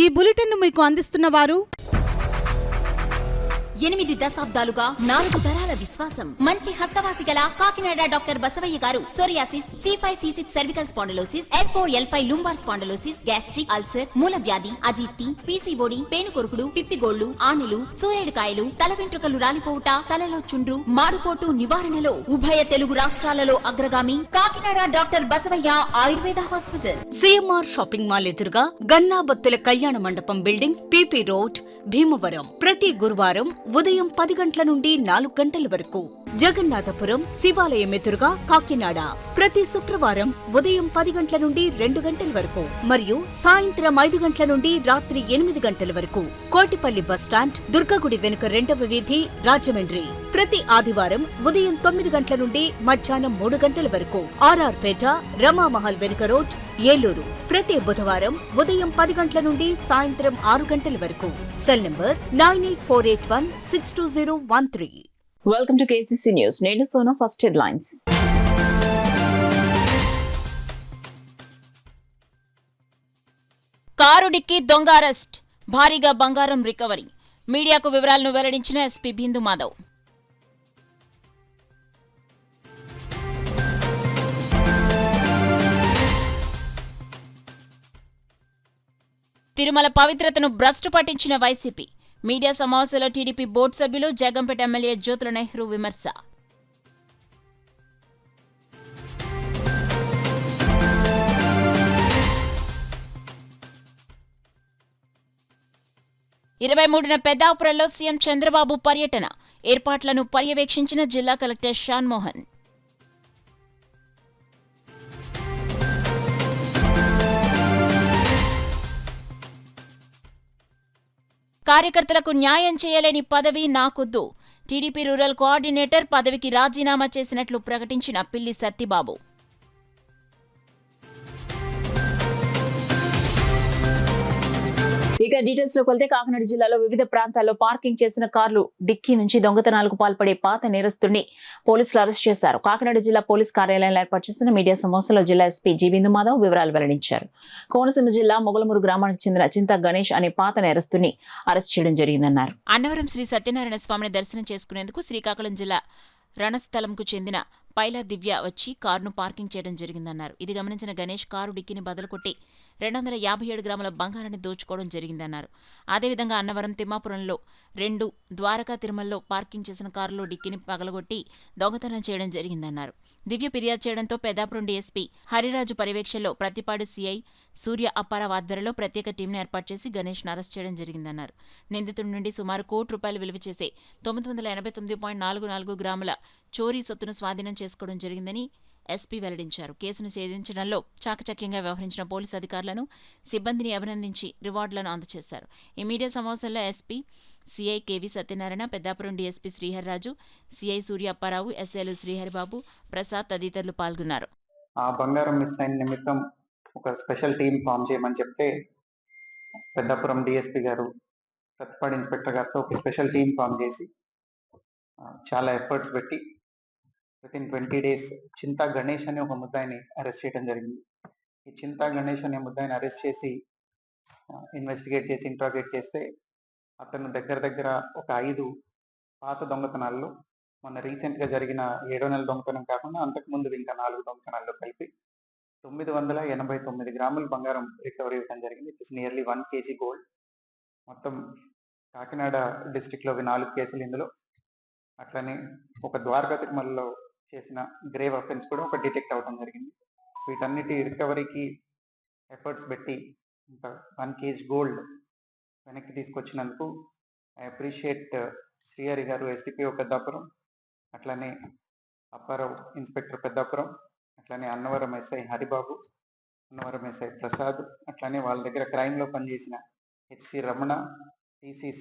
ఈ బులెటిన్ మీకు అందిస్తున్న వారు 8 దశాబ్దాలుగా 4 తరాల విశ్వాసం. మంచి హస్తవాసి గల Kakinada doctor Basavaiah garu psoriasis, C5C6 cervical spondylosis, L4L5 lumbar spondylosis, gastric ulcer, మూల వ్యాధి, అజీర్తి, PCOD, పేనుకొరుకుడు, పిప్పిగోళ్లు, ఆనెలు, సూరేడుకాయలు, తల వెంట్రుకలు రాలిపోవుట, తలలో చుండ్రు, మాడుకోటు నివారణలో ఉభయ తెలుగు రాష్ట్రాలలో అగ్రగామి Kakinada doctor Basavaiah Ayurveda hospital. CMR shopping mall ఎదురుగా గన్నాబత్తుల కళ్యాణ మండపం బిల్డింగ్, PP రోడ్, భీమవరం. ప్రతి గురువారం ఉదయం 10 గంటల నుండి 4 గంటల వరకు. జగన్నాథపురం శివాలయం ఎదురుగా కాకినాడ ప్రతి శుక్రవారం ఉదయం 10 గంటల నుండి 2 గంటల వరకు మరియు సాయంత్రం 5 గంటల నుండి రాత్రి 8 గంటల వరకు. కోటిపల్లి బస్టాండ్, దుర్గగుడి వెనుక 2వ వీధి, రాజమండ్రి. ప్రతి ఆదివారం ఉదయం 9 గంటల నుండి మధ్యాహ్నం 3 గంటల వరకు. RR పేట, రమామహల్ వెనుక రోడ్, ఏలూరు. ప్రతి బుధవారం ఉదయం 10 గంటల నుండి సాయంత్రం 6 గంటల వరకు. Cell number 9848162013. Welcome to KCC news. నేను Sona. First headlines. Car dickey దొంగ అరెస్ట్, భారీగా బంగారం రికవరీ. మీడియాకు వివరాలను వెల్లడించిన SP బిందు మాధవ్. తిరుమల పవిత్రతను భ్రష్టు పట్టించిన వైసీపీ. మీడియా సమావేశంలో టీడీపీ బోర్డు సభ్యులు, జగంపేట ఎమ్మెల్యే జ్యోతుల నెహ్రూ విమర్శ. ఇరవై 23న పెద్దాపురంలో సీఎం చంద్రబాబు పర్యటన. ఏర్పాట్లను పర్యవేక్షించిన జిల్లా కలెక్టర్ షాన్మోహన్. కార్యకర్తలకు న్యాయం చేయలేని పదవి నాకొద్దు. టీడీపీ రూరల్ కోఆర్డినేటర్ పదవికి రాజీనామా చేసినట్లు ప్రకటించిన పిల్లి సత్తిబాబు. ఇక డీటెయిల్స్ లోకి వెళ్తే కాకినాడ జిల్లాలో వివిధ ప్రాంతాల్లో పార్కింగ్ చేసిన కార్లు డిక్కీ నుంచి దొంగతనాలకు పాల్పడే పాత నేరస్తుడిని పోలీసులు అరెస్ట్ చేశారు. కాకినాడ జిల్లా పోలీస్ కార్యాలయంలో ఏర్పాటు చేసిన మీడియా సమావేశంలో జిల్లా SP జి బిందు మాధవ్ వివరాలు వెల్లడించారు. కోనసీమ జిల్లా మొగలమూరు గ్రామానికి చెందిన చింతా గణేష్ అనే పాత నేరస్తుడిని అరెస్ట్ చేయడం జరిగిందన్నారు. అన్నవరం శ్రీ సత్యనారాయణ స్వామిని దర్శనం చేసుకునేందుకు శ్రీకాకుళం జిల్లా రణస్థలంకు చెందిన పైలా దివ్య వచ్చి కారును పార్కింగ్ చేయడం జరిగిందన్నారు. ఇది గమనించిన గణేష్ కారు డిక్కిని బదలుకొట్టి 257 గ్రాముల బంగారాన్ని దోచుకోవడం జరిగిందన్నారు. అదేవిధంగా అన్నవరం తిమ్మాపురంలో 2, ద్వారకా తిరుమలలో పార్కింగ్ చేసిన కారులో డిక్కిని పగలగొట్టి దొంగతనం చేయడం జరిగిందన్నారు. దివ్య ఫిర్యాదు చేయడంతో పెద్దాపురం DSP హరిరాజు పర్యవేక్షణలో ప్రతిపాడు CI సూర్య అప్పారావు ఆధ్వర్యంలో ప్రత్యేక టీంను ఏర్పాటు చేసి గణేష్ను అరెస్ట్ చేయడం జరిగిందన్నారు. నిందితుడి నుండి సుమారు ₹1 కోటి విలువ చేసే 989.44 గ్రాముల చోరీ సొత్తును స్వాధీనం చేసుకోవడం జరిగిందని SP వెల్లడించారు. కేసును ఛేదించడంలో చాకచక్యంగా వ్యవహరించిన పోలీసు అధికారులను, సిబ్బందిని అభినందించి రివార్డులను అందజేశారు. ఈ మీడియా సమావేశంలో SP, CI KV Satyanarayana, Peddapuram DSP Srihari Raju, CI సూర్య అప్పారావు, SL శ్రీహరిబాబు, ప్రసాద్ తదితరులు పాల్గొన్నారు. ఆ బంగారం మిస్ అయిన నిమిత్తం ఒక స్పెషల్ టీం ఫామ్ చేయమని చెప్తే పెద్దాపురం DSP గారు ప్రతిపాడు ఇన్స్పెక్టర్ గారితో ఒక స్పెషల్ టీం ఫామ్ చేసి చాలా ఎఫర్ట్స్ పెట్టి వితిన్ 20 days చింతా గణేష్ అనే ఒక ముద్దాయిని అరెస్ట్ చేయడం జరిగింది. ఈ చింతా గణేష్ అనే ముద్దాయిని అరెస్ట్ చేసి ఇన్వెస్టిగేట్ చేసి ఇంట్రాగేట్ చేస్తే అతను దగ్గర ఒక 5 పాత దొంగతనాల్లో మొన్న రీసెంట్గా జరిగిన 7వ నెల దొంగతనం కాకుండా అంతకుముందు ఇంకా 4 దొంగతనాల్లో కలిపి 989 గ్రాముల బంగారం రికవరీ ఇవ్వడం జరిగింది. It is nearly 1 kg gold. మొత్తం కాకినాడ డిస్టిక్లో 4 కేసులు ఇందులో. అట్లనే ఒక ద్వారకా తిరుమలలో చేసిన గ్రేవ్ అఫెన్స్ కూడా ఒక డిటెక్ట్ అవడం జరిగింది. వీటన్నిటి రికవరీకి ఎఫర్ట్స్ పెట్టి 1 kg గోల్డ్ వెనక్కి తీసుకొచ్చినందుకు ఐ అప్రిషియేట్ శ్రీహరి గారు, SDPO పెద్దాపురం, అట్లనే అప్పారావు ఇన్స్పెక్టర్ పెద్దాపురం, అట్లనే అన్నవరం SI హరిబాబు, అన్నవరం SI ప్రసాద్, అట్లనే వాళ్ళ దగ్గర క్రైమ్లో పనిచేసిన HC రమణ, TCs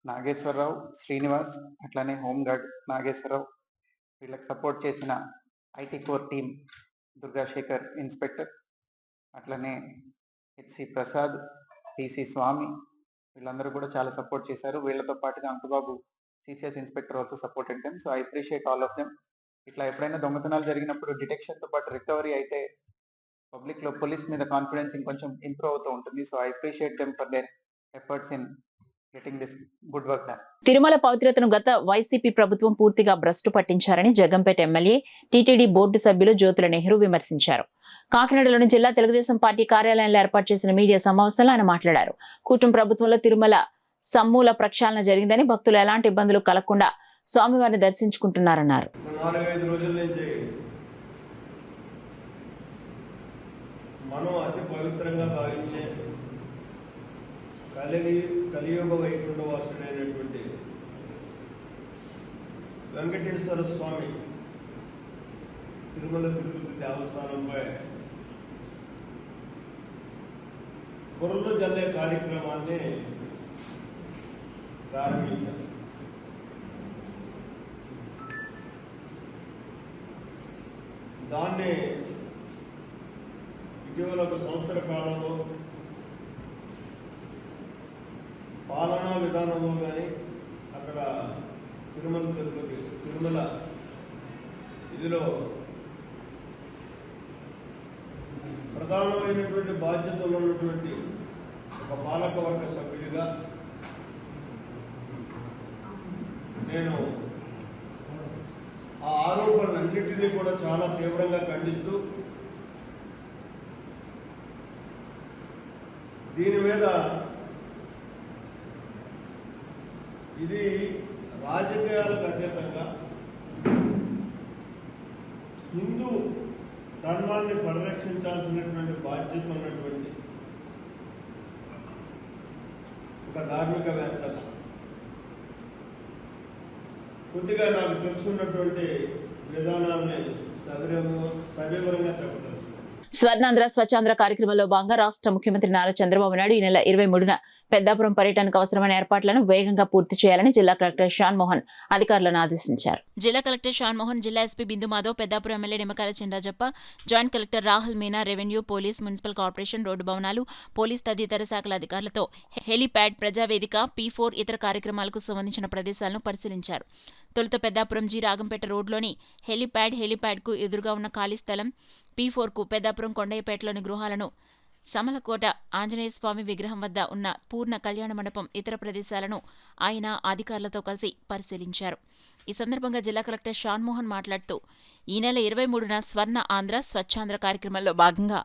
నాగేశ్వరరావు, శ్రీనివాస్, అట్లనే హోంగార్డ్ నాగేశ్వరరావు, వీళ్ళకి సపోర్ట్ చేసిన IT core team Durgasekhar inspector, అట్లనే HC ప్రసాద్, TC స్వామి, వీళ్ళందరూ కూడా చాలా సపోర్ట్ చేశారు. వీళ్ళతో పాటుగా అంకుబాబు CCS inspector also supported them. So I appreciate all of them. ఇట్లా ఎప్పుడైనా దొంగతనాలు జరిగినప్పుడు డిటెక్షన్తో పాటు రికవరీ అయితే పబ్లిక్లో పోలీస్ మీద కాన్ఫిడెన్స్ ఇంకొంచెం ఇంప్రూవ్ అవుతూ ఉంటుంది. So I appreciate them for their efforts in getting this good work done. Tirumala పవిత్రతను గత వైసీపీ ప్రభుత్వం పూర్తిగా భ్రష్టు పట్టించారని జగంపేట ఎమ్మెల్యే టీటీడీ బోర్డు సభ్యులు జ్యోతుల నెహ్రూ విమర్శించారు. కాకినాడలోని జిల్లా తెలుగుదేశం పార్టీ కార్యాలయంలో ఏర్పాటు చేసిన మీడియా సమావేశంలో ఆయన మాట్లాడారు. కూటమి ప్రభుత్వంలో తిరుమల సమూల ప్రక్షాళన జరిగిందని, భక్తులు ఎలాంటి ఇబ్బందులు కలగకుండా స్వామివారిని దర్శించుకుంటున్నారన్నారు. 4-5 రోజుల నుంచి మనం అతి పవిత్రంగా భావించే కలియుగ వైకుంఠవాసుడైనటువంటి వెంకటేశ్వర స్వామి తిరుమల తిరుపతి దేవస్థానంపై బురద జల్లే కార్యక్రమాన్ని ప్రారంభించారు. దాన్ని ఇటీవల 1 సంవత్సర కాలంలో పాలనా విధానంలో కానీ అక్కడ తిరుమల ఇదిలో ప్రధానమైనటువంటి బాధ్యతలు ఉన్నటువంటి ఒక పాలకవర్గ సభ్యుడిగా నేను ఆ ఆరోపణలన్నింటినీ కూడా చాలా తీవ్రంగా ఖండిస్తూ దీని మీద ఇది రాజకీయాలకు అతీతంగా హిందూ ధర్మాన్ని పరిరక్షించాల్సినటువంటి బాధ్యత ఉన్నటువంటి ఒక ధార్మికవేత్తగా కొద్దిగా నాకు తెలుసుకున్నటువంటి విధానాన్ని సవివరంగా చెప్పదలుచుకున్నాను. స్వర్ణాంధ్ర స్వచ్ఛాంధ్ర కార్యక్రమంలో భాగంగా రాష్ట్ర ముఖ్యమంత్రి నారా చంద్రబాబు నాయుడు ఈ నెల 23న పెద్దాపురం పర్యటనకు అవసరమైన ఏర్పాట్లను వేగంగా పూర్తి చేయాలని జిల్లా కలెక్టర్ షాన్ మోహన్ అధికారులను ఆదేశించారు. జిల్లా కలెక్టర్ షాన్ మోహన్, జిల్లా ఎస్పీ బిందు Madhav, Peddapuram MLA Nimmakayala Chinarajappa, joint collector Rahul Meena, revenue, police, municipal corporation, road భవనాలు, పోలీస్ తదితర శాఖల అధికారులతో హెలీప్యాడ్, ప్రజావేదిక, P4 ఇతర కార్యక్రమాలకు సంబంధించిన ప్రదేశాలను పరిశీలించారు. తొలుత పెద్దాపురం జి రాగంపేట రోడ్లోని హెలీప్యాడ్కు ఎదురుగా ఉన్న ఖాళీ స్థలం, P4కు పెద్దాపురం కొండయ్యపేటలోని గృహాలను, సమలకోట ఆంజనేయ స్వామి విగ్రహం వద్ద ఉన్న పూర్ణ కళ్యాణ మండపం, ఇతర ప్రదేశాలను ఆయన అధికారులతో కలిసి పరిశీలించారు. ఈ సందర్భంగా జిల్లా కలెక్టర్ షాన్ మోహన్ మాట్లాడుతూ ఈ నెల 23న స్వర్ణ ఆంధ్ర స్వచ్ఛాంధ్ర కార్యక్రమంలో భాగంగా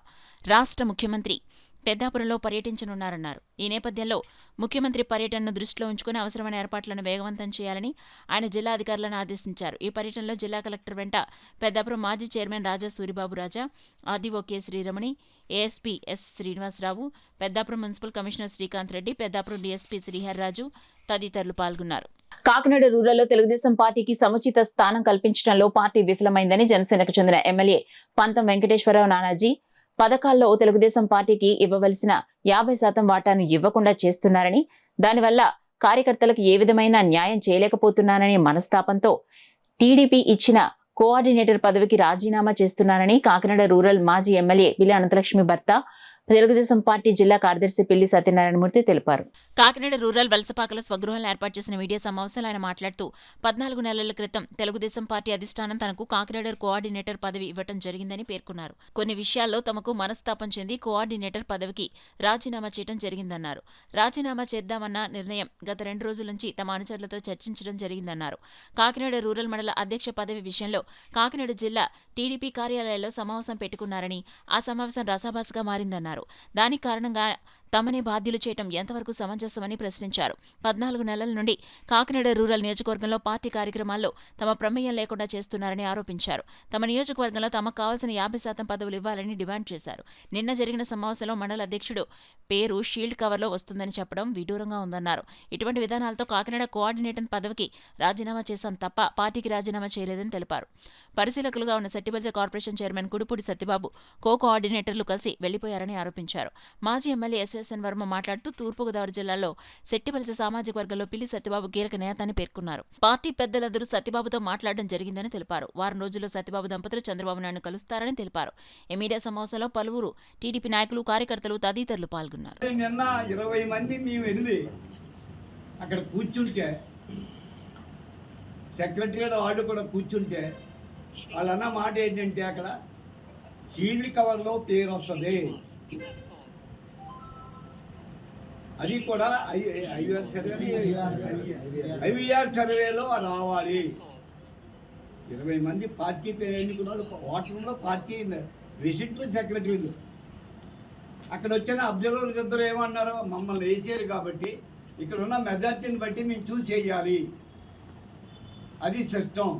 రాష్ట్ర ముఖ్యమంత్రి పెద్దాపురంలో పర్యటించనున్నారన్నారు. ఈ నేపథ్యంలో ముఖ్యమంత్రి పర్యటనను దృష్టిలో ఉంచుకుని అవసరమైన ఏర్పాట్లను వేగవంతం చేయాలని ఆయన జిల్లా అధికారులను ఆదేశించారు. ఈ పర్యటనలో జిల్లా కలెక్టర్ వెంట పెద్దాపురం మాజీ chairman Raja Suribabu Raja, RDO K Sriramani, ASP S Srinivasarao, Peddapuram municipal commissioner Srikanth Reddy, Peddapuram DSP Sriharraju తదితరులు పాల్గొన్నారు. కాకినాడ రూరల్లో తెలుగుదేశం పార్టీకి సముచిత స్థానం కల్పించడంలో పార్టీ విఫలమైందని జనసేనకు చెందిన ఎమ్మెల్యే పంతం వెంకటేశ్వరరావు నానాజీ పథకాల్లో తెలుగుదేశం పార్టీకి ఇవ్వవలసిన 50% వాటాను ఇవ్వకుండా చేస్తున్నారని, దానివల్ల కార్యకర్తలకు ఏ విధమైన న్యాయం చేయలేకపోతున్నారనే మనస్తాపంతో టీడీపీ ఇచ్చిన కోఆర్డినేటర్ పదవికి రాజీనామా చేస్తున్నారని కాకినాడ రూరల్ మాజీ ఎమ్మెల్యే విలి అనంతలక్ష్మి భర్త తెలుగుదేశం పార్టీ జిల్లా కార్యదర్శి పిల్లి సత్యనారాయణమూర్తి తెలిపారు. కాకినాడ రూరల్ వలసపాకల స్వగృహంలో ఏర్పాటు చేసిన మీడియా సమావేశంలో ఆయన మాట్లాడుతూ 14 నెలల క్రితం తెలుగుదేశం పార్టీ అధిష్టానం తనకు కాకినాడ కోఆర్డినేటర్ పదవి ఇవ్వటం జరిగిందని పేర్కొన్నారు. కొన్ని విషయాల్లో తమకు మనస్తాపం చెంది కోఆర్డినేటర్ పదవికి రాజీనామా చేయడం జరిగిందన్నారు. రాజీనామా చేద్దామన్న నిర్ణయం గత 2 రోజుల నుంచి తమ అనుచరులతో చర్చించడం జరిగిందన్నారు. కాకినాడ రూరల్ మండల అధ్యక్ష పదవి విషయంలో కాకినాడ జిల్లా టీడీపీ కార్యాలయంలో సమావేశం పెట్టుకున్నారని, ఆ సమావేశం రసాభాసగా మారిందన్నారు. దానికి కారణంగా తమనే బాధ్యులు చేయటం ఎంతవరకు సమంజసమని ప్రశ్నించారు. 14 నెలల నుండి కాకినాడ రూరల్ నియోజకవర్గంలో పార్టీ కార్యక్రమాల్లో తమ ప్రమేయం లేకుండా చేస్తున్నారని ఆరోపించారు. తమ నియోజకవర్గంలో తమకు కావాల్సిన 50% పదవులు ఇవ్వాలని డిమాండ్ చేశారు. నిన్న జరిగిన సమావేశంలో మండల అధ్యక్షుడు పేరు షీల్డ్ కవర్లో వస్తుందని చెప్పడం విడూరంగా ఉందన్నారు. ఇటువంటి విధానాలతో కాకినాడ కోఆర్డినేటర్ పదవికి రాజీనామా చేశాం తప్ప పార్టీకి రాజీనామా చేయలేదని తెలిపారు. పరిశీలకులుగా ఉన్న సెట్టిబల్జ కార్పొరేషన్ చైర్మన్ కుడుపూడి సత్యబాబు కోఆర్డినేటర్లు కలిసి వెళ్లిపోయారని ఆరోపించారు. మాజీ ఎమ్మెల్యే ఎస్ఎస్ఎన్ వర్మ మాట్లాడుతూ తూర్పుగోదావరి జిల్లాలో సెట్టిబల్జ సామాజిక వర్గంలో పిల్లి సత్యబాబు కీలక నేత అని పేర్కొన్నారు. పార్టీ పెద్దలందరూ సత్యబాబుతో మాట్లాడడం జరిగిందని తెలిపారు. వారం రోజుల్లో సత్యబాబు దంపతులు చంద్రబాబు నాయుడు కలుస్తారని తెలిపారు. ఈ మీడియా సమావేశంలో పలువురు టీడీపీ నాయకులు, కార్యకర్తలు తదితరులు పాల్గొన్నారు. నిన్న 20 మంది మేము వెళ్ళి అక్కడ కూర్చుంటే సెక్రటరీ వాళ్ళు కూడా కూర్చుంటే వాళ్ళన్న మాట ఏంటంటే అక్కడ షీల్డ్ కవర్లో పేరు వస్తుంది. అది కూడా ఐవీఆర్ సర్వేలో రావాలి. 20 మంది పార్టీ పేరు ఎన్నుకున్నాడు. ఓటర్లో పార్టీ ప్రెసిడెంట్, సెక్రటరీలు. అక్కడ వచ్చిన అబ్జర్వర్స్ ఇద్దరు ఏమన్నారు, మమ్మల్ని వేసారు కాబట్టి ఇక్కడ ఉన్న మెజార్టీని బట్టి మేము చూస్ చేయాలి, అది సిస్టం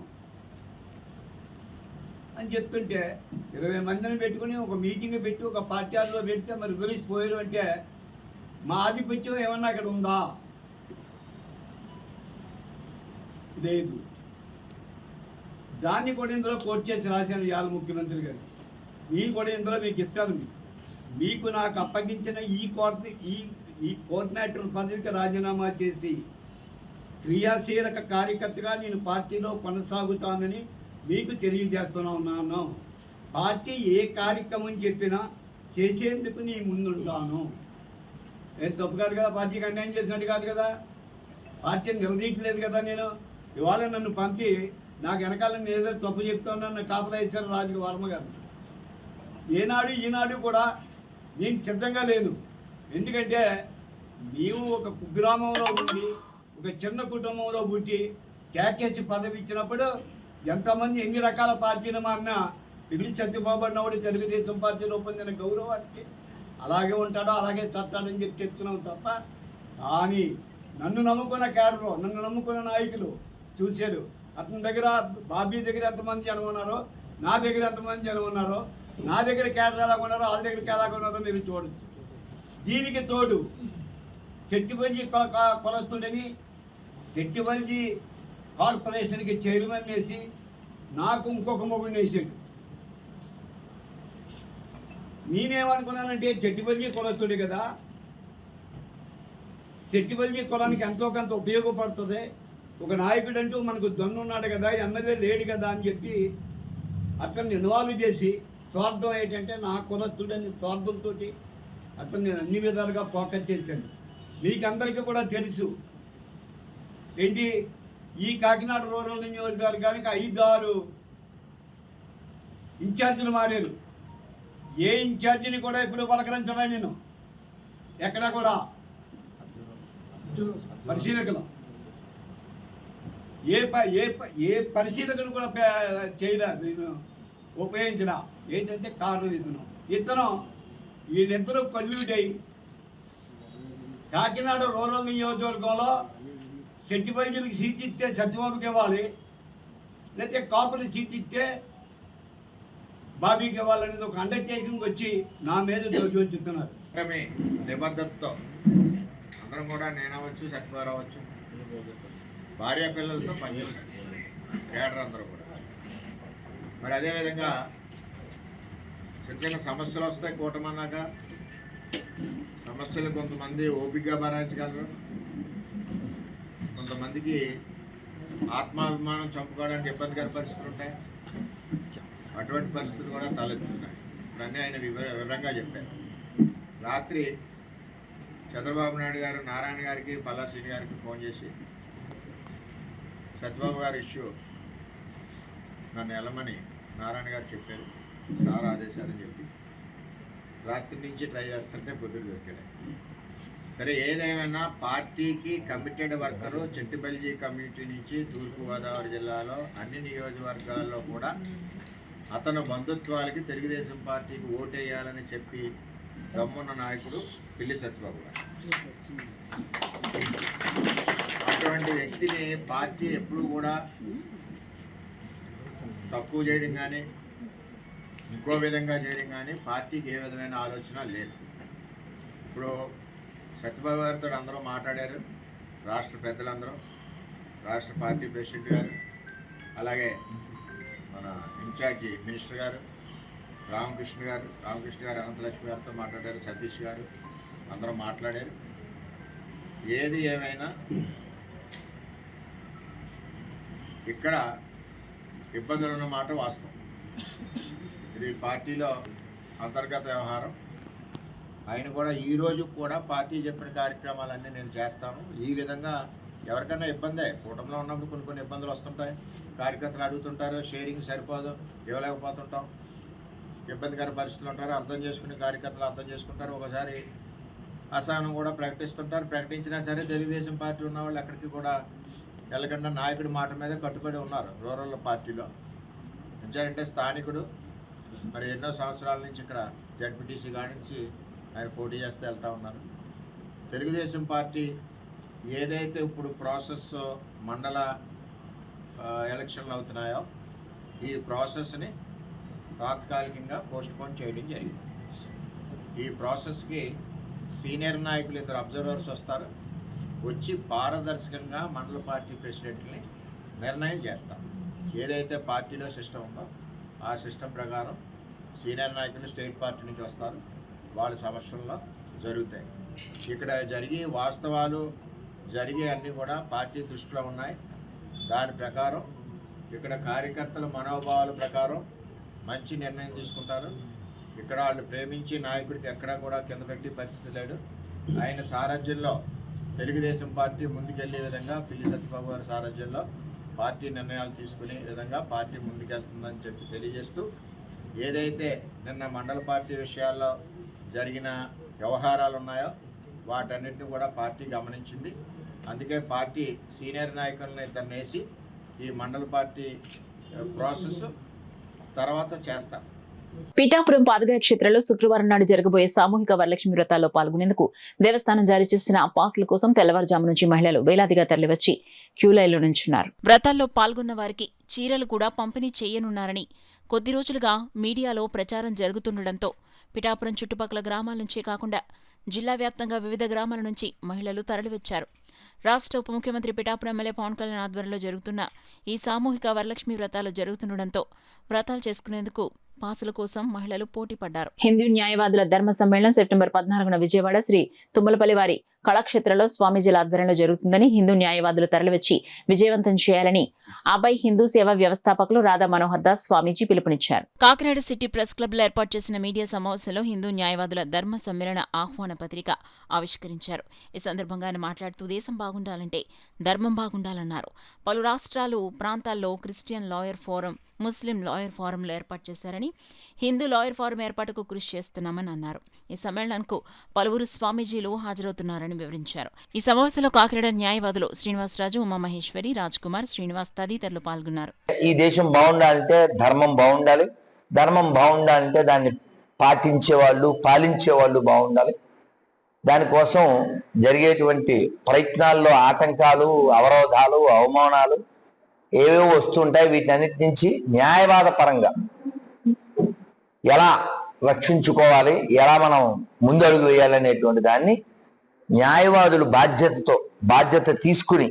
అని చెప్తుంటే 20 మందిని పెట్టుకుని ఒక మీటింగ్ పెట్టి ఒక పార్టీ ఆటలో పెడితే మరి వదిలిసిపోయారు అంటే మా ఆధిపత్యం ఏమన్నా అక్కడ ఉందా? లేదు. దాన్ని కూడా ఇందులో కోట్ చేసి రాశాను ఇవాళ ముఖ్యమంత్రి గారు. నేను కూడా ఇందులో మీకు ఇస్తాను. మీకు నాకు అప్పగించిన ఈ కోఆర్డినేటర్ పదవికి రాజీనామా చేసి క్రియాశీలక కార్యకర్తగా నేను పార్టీలో కొనసాగుతానని మీకు తెలియజేస్తున్నాను. పార్టీ ఏ కార్యక్రమం చెప్పినా చేసేందుకు నీ ముందుంటాను. ఏం తప్పు కాదు కదా, పార్టీకి అన్యాయం చేసినట్టు కాదు కదా, పార్టీని నిలదీయట్లేదు కదా. నేను ఇవాళ నన్ను పంపి నాకు వెనకాల నేను ఏదో తప్పు చెప్తాను నన్ను కాపలా ఇచ్చారు రాజు వర్మ గారు. ఏనాడు ఈనాడు కూడా నేను సిద్ధంగా లేను. ఎందుకంటే మేము ఒక కుగ్రామంలో ఉండి ఒక చిన్న కుటుంబంలో పుట్టి క్యాకేసి పదవి ఇచ్చినప్పుడు ఎంతమంది ఎన్ని రకాల పార్టీలు మారినా పిల్లి సత్యబాబు అన్నవాడు తెలుగుదేశం పార్టీలో పొందిన గౌరవానికి అలాగే ఉంటాడో అలాగే చస్తాడని చెప్పి చెప్తున్నాం తప్ప, కానీ నన్ను నమ్ముకున్న క్యాడరు, నన్ను నమ్ముకున్న నాయకులు చూశారు. అతని దగ్గర బాబీ దగ్గర ఎంతమంది జనం ఉన్నారో, నా దగ్గర ఎంతమంది జనం ఉన్నారో, నా దగ్గర క్యాడర్ ఎలా ఉన్నారో వాళ్ళ దగ్గరికి ఎలా ఉన్నారో మీరు చూడొచ్చు. దీనికి తోడు చెట్టిబల్జీ కొలస్తుడని చెట్టిబల్జీ కార్పొరేషన్కి చైర్మన్ వేసి నాకు ఇంకొక మొగుడిని వేసాడు. నేనేమనుకున్నానంటే చెట్టిబల్జీ కులస్తుడు కదా, చెట్టిబల్జీ కులానికి ఎంతో కొంత ఉపయోగపడుతుంది, ఒక నాయకుడు అంటూ మనకు దన్నున్నాడు కదా, ఎమ్మెల్యే లేడు కదా అని చెప్పి అతన్ని ఇన్వాల్వ్ చేసి స్వార్థం ఏంటంటే నా కులస్తుడని స్వార్థంతో అతను నేను అన్ని విధాలుగా ఫోకస్ చేశాను. మీకు అందరికీ కూడా తెలుసు ఏంటి, ఈ కాకినాడ రూరల్ నియోజకవర్గానికి 5-6 ఇన్ఛార్జీలు మారారు. ఏ ఇన్ఛార్జిని కూడా ఇప్పుడు పలకరించడా నేను ఎక్కడా కూడా పరిశీలకులు ఏ పరిశీలకులు కూడా చేయరా నేను ఉపయోగించిన. ఏంటంటే కారణం ఇతను వీళ్ళిద్దరూ కల్యూడై కాకినాడ రూరల్ నియోజకవర్గంలో చెట్టిబల్జీలకు సీట్ ఇస్తే సత్యబాబుకి ఇవ్వాలి, లేకపోతే కాపులు సీట్ ఇస్తే బాబీకి ఇవ్వాలనేది ఒక అండర్టేకింగ్ వచ్చి నా మీద దోషిస్తున్నారు. నిబద్ధతతో అందరం కూడా నేనవచ్చు, సత్యబాబు అవ్వచ్చు, భార్య పిల్లలతో పనిచేశారు కేడర్ అందరూ కూడా. మరి అదేవిధంగా చిన్న చిన్న సమస్యలు వస్తాయి కూటమన్నాక, సమస్యలు కొంతమంది ఓపికగా భరించగలరు, కొంతమందికి ఆత్మాభిమానం చంపుకోవడానికి ఇబ్బందికర పరిస్థితులు ఉంటాయి. అటువంటి పరిస్థితులు కూడా తలెత్తుతున్నాయి. ఇప్పుడన్నీ ఆయన వివరంగా చెప్పారు. రాత్రి చంద్రబాబు నాయుడు గారు నారాయణ గారికి పల్లా శ్రీని గారికి ఫోన్ చేసి సత్యబాబు గారి ఇష్యూ నన్ను వెళ్ళమని నారాయణ గారు చెప్పారు, సార్ ఆదేశాలని చెప్పి రాత్రి నుంచి ట్రై చేస్తుంటే పొద్దుడు దొరికాడు. సరే, ఏదేమైనా పార్టీకి కమిటెడ్ వర్కరు చెట్టిబల్జీ కమ్యూనిటీ నుంచి తూర్పుగోదావరి జిల్లాలో అన్ని నియోజకవర్గాల్లో కూడా అతను బంధుత్వాలకి తెలుగుదేశం పార్టీకి ఓటేయాలని చెప్పి దమ్మున్న నాయకుడు పిల్లి సత్యబాబు గారు. అటువంటి వ్యక్తిని పార్టీ ఎప్పుడు కూడా తక్కువ చేయడం కానీ ఇంకో విధంగా చేయడం కానీ పార్టీకి ఏ విధమైన ఆలోచన లేదు. ఇప్పుడు సత్యబాబు గారితో అందరూ మాట్లాడారు, రాష్ట్ర పెద్దలందరూ, రాష్ట్ర పార్టీ ప్రెసిడెంట్ గారు, అలాగే మన ఇన్ఛార్జి మినిస్టర్ గారు రామకృష్ణ గారు అనంతలక్ష్మి గారితో మాట్లాడారు, సతీష్ గారు అందరూ మాట్లాడారు. ఏది ఏమైనా ఇక్కడ ఇబ్బందులు ఉన్నమాట వాస్తవం. ఇది పార్టీలో అంతర్గత వ్యవహారం. ఆయన కూడా ఈరోజు కూడా పార్టీ చెప్పిన కార్యక్రమాలన్నీ నేను చేస్తాను. ఈ విధంగా ఎవరికైనా ఇబ్బందే, కూటమిలో ఉన్నప్పుడు కొన్ని ఇబ్బందులు వస్తుంటాయి, కార్యకర్తలు అడుగుతుంటారు, షేరింగ్ సరిపోదు, ఇవ్వలేకపోతుంటాం. ఇబ్బందికర పరిస్థితులు ఉంటారు, అర్థం చేసుకునే కార్యకర్తలు అర్థం చేసుకుంటారు. ఒకసారి అసహనం కూడా ప్రకటిస్తుంటారు. ప్రకటించినా సరే తెలుగుదేశం పార్టీ ఉన్న వాళ్ళు ఎక్కడికి కూడా వెళ్ళకుండా నాయకుడి మాట మీద కట్టుబడి ఉన్నారు రూరల్ పార్టీలో. అంటే స్థానికుడు మరి ఎన్నో సంవత్సరాల నుంచి ఇక్కడ జడ్పీటీసీ కాడి నుంచి ఆయన పోటీ చేస్తే వెళ్తూ ఉన్నారు. తెలుగుదేశం పార్టీ ఏదైతే ఇప్పుడు ప్రాసెస్ మండల ఎలక్షన్లు అవుతున్నాయో ఈ ప్రాసెస్ని తాత్కాలికంగా పోస్ట్పోన్ చేయడం జరిగింది. ఈ ప్రాసెస్కి సీనియర్ నాయకులు 2 అబ్జర్వర్స్ వస్తారు, వచ్చి పారదర్శకంగా మండల పార్టీ ప్రెసిడెంట్ని నిర్ణయం చేస్తారు. ఏదైతే పార్టీలో సిస్టమ్ ఉందో ఆ సిస్టమ్ ప్రకారం సీనియర్ నాయకులు స్టేట్ పార్టీ నుంచి వస్తారు, వాళ్ళ సమస్యల్లో జరుగుతాయి. ఇక్కడ జరిగే వాస్తవాలు జరిగే అన్నీ కూడా పార్టీ దృష్టిలో ఉన్నాయి. దాని ప్రకారం ఇక్కడ కార్యకర్తల మనోభావాల ప్రకారం మంచి నిర్ణయం తీసుకుంటారు. ఇక్కడ వాళ్ళు ప్రేమించి నాయకుడికి ఎక్కడా కూడా కింద పెట్టే పరిస్థితి లేదు. ఆయన సారథ్యంలో తెలుగుదేశం పార్టీ ముందుకెళ్లే విధంగా పిల్లి సత్యబాబు గారి సారథ్యంలో పార్టీ నిర్ణయాలు తీసుకునే విధంగా పార్టీ ముందుకెళ్తుందని చెప్పి తెలియజేస్తూ, ఏదైతే నిన్న మండల పార్టీ విషయాల్లో జరిగిన వ్యవహారాలు ఉన్నాయో వాటన్నిటిని కూడా పార్టీ గమనించింది. అందుకే పార్టీ సీనియర్ నాయకులను 2 వేసి ఈ మండల పార్టీ ప్రాసెస్ తర్వాత చేస్తాం. పిఠాపురం పాదగయ క్షేత్రంలో శుక్రవారం నాడు జరగబోయే సామూహిక వరలక్ష్మి వ్రతాల్లో పాల్గొనేందుకు దేవస్థానం జారీ చేసిన పాసుల కోసం తెల్లవారుజాము నుంచి మహిళలు వేలాదిగా తరలివచ్చి క్యూలైన్లో నుంచున్నారు. వ్రతాల్లో పాల్గొన్న వారికి చీరలు కూడా పంపిణీ చేయనున్నారని కొద్ది రోజులుగా మీడియాలో ప్రచారం జరుగుతుండటంతో పిఠాపురం చుట్టుపక్కల గ్రామాల నుంచే కాకుండా జిల్లా వ్యాప్తంగా వివిధ గ్రామాల నుంచి మహిళలు తరలివచ్చారు. రాష్ట్ర ఉప ముఖ్యమంత్రి పిఠాపురం ఎమ్మెల్యే పవన్ కళ్యాణ్ ఆధ్వర్యంలో జరుగుతున్న ఈ సామూహిక వరలక్ష్మి వ్రతాలు జరుగుతుండటంతో వ్రతాలు చేసుకునేందుకు పాసుల కోసం మహిళలు పోటీ పడ్డారు. హిందూ న్యాయవాదుల ధర్మ సమ్మేళనం సెప్టెంబర్ 14న విజయవాడ శ్రీ తుమ్మలపల్లి వారి కళాక్షేత్రంలో స్వామీజీల ఆధ్వర్యంలో జరుగుతుందని హిందూ న్యాయవాదులు తరలివచ్చి విజయవంతం చేయాలని అభయ్ హిందూ సేవ వ్యవస్థాపకులు రాధా మనోహర్ దాస్ స్వామీజీ పిలుపునిచ్చారు. కాకినాడ సిటీ ప్రెస్ క్లబ్లో ఏర్పాటు చేసిన మీడియా సమావేశంలో హిందూ న్యాయవాదుల ధర్మ సమ్మేళన ఆహ్వాన పత్రిక ఆవిష్కరించారు. ఈ సందర్భంగా ఆయన మాట్లాడుతూ దేశం బాగుండాలంటే ధర్మం బాగుండాలన్నారు. పలు రాష్ట్రాలు ప్రాంతాల్లో క్రిస్టియన్ లాయర్ ఫోరం, ముస్లిం లాయర్ ఫోరంలు ఏర్పాటు చేశారని, హిందూ లాయర్ ఫోరం ఏర్పాటుకు కృషి చేస్తున్నామని అన్నారు. ఈ సమ్మేళనంకు పలువురు స్వామీజీలు హాజరవుతున్నారని వివరించారు. ఈ సమావేశంలో కాకినాడ న్యాయవాదులు శ్రీనివాసరాజు, ఉమామహేశ్వరి, రాజ్ కుమార్, శ్రీనివాస్ తదితరులు పాల్గొన్నారు. ఈ దేశం బాగుండాలంటే ధర్మం బాగుండాలి, ధర్మం బాగుండాలంటే దాన్ని పాటించే వాళ్ళు, పాలించే వాళ్ళు బాగుండాలి. దానికోసం జరిగేటువంటి ప్రయత్నాల్లో ఆటంకాలు, అవరోధాలు, అవమానాలు ఏవేవో వస్తుంటాయి. వీటన్నిటి నుంచి న్యాయవాద పరంగా ఎలా రక్షించుకోవాలి, ఎలా మనం ముందడుగు వేయాలనేటువంటి దాన్ని న్యాయవాదులు బాధ్యత తీసుకుని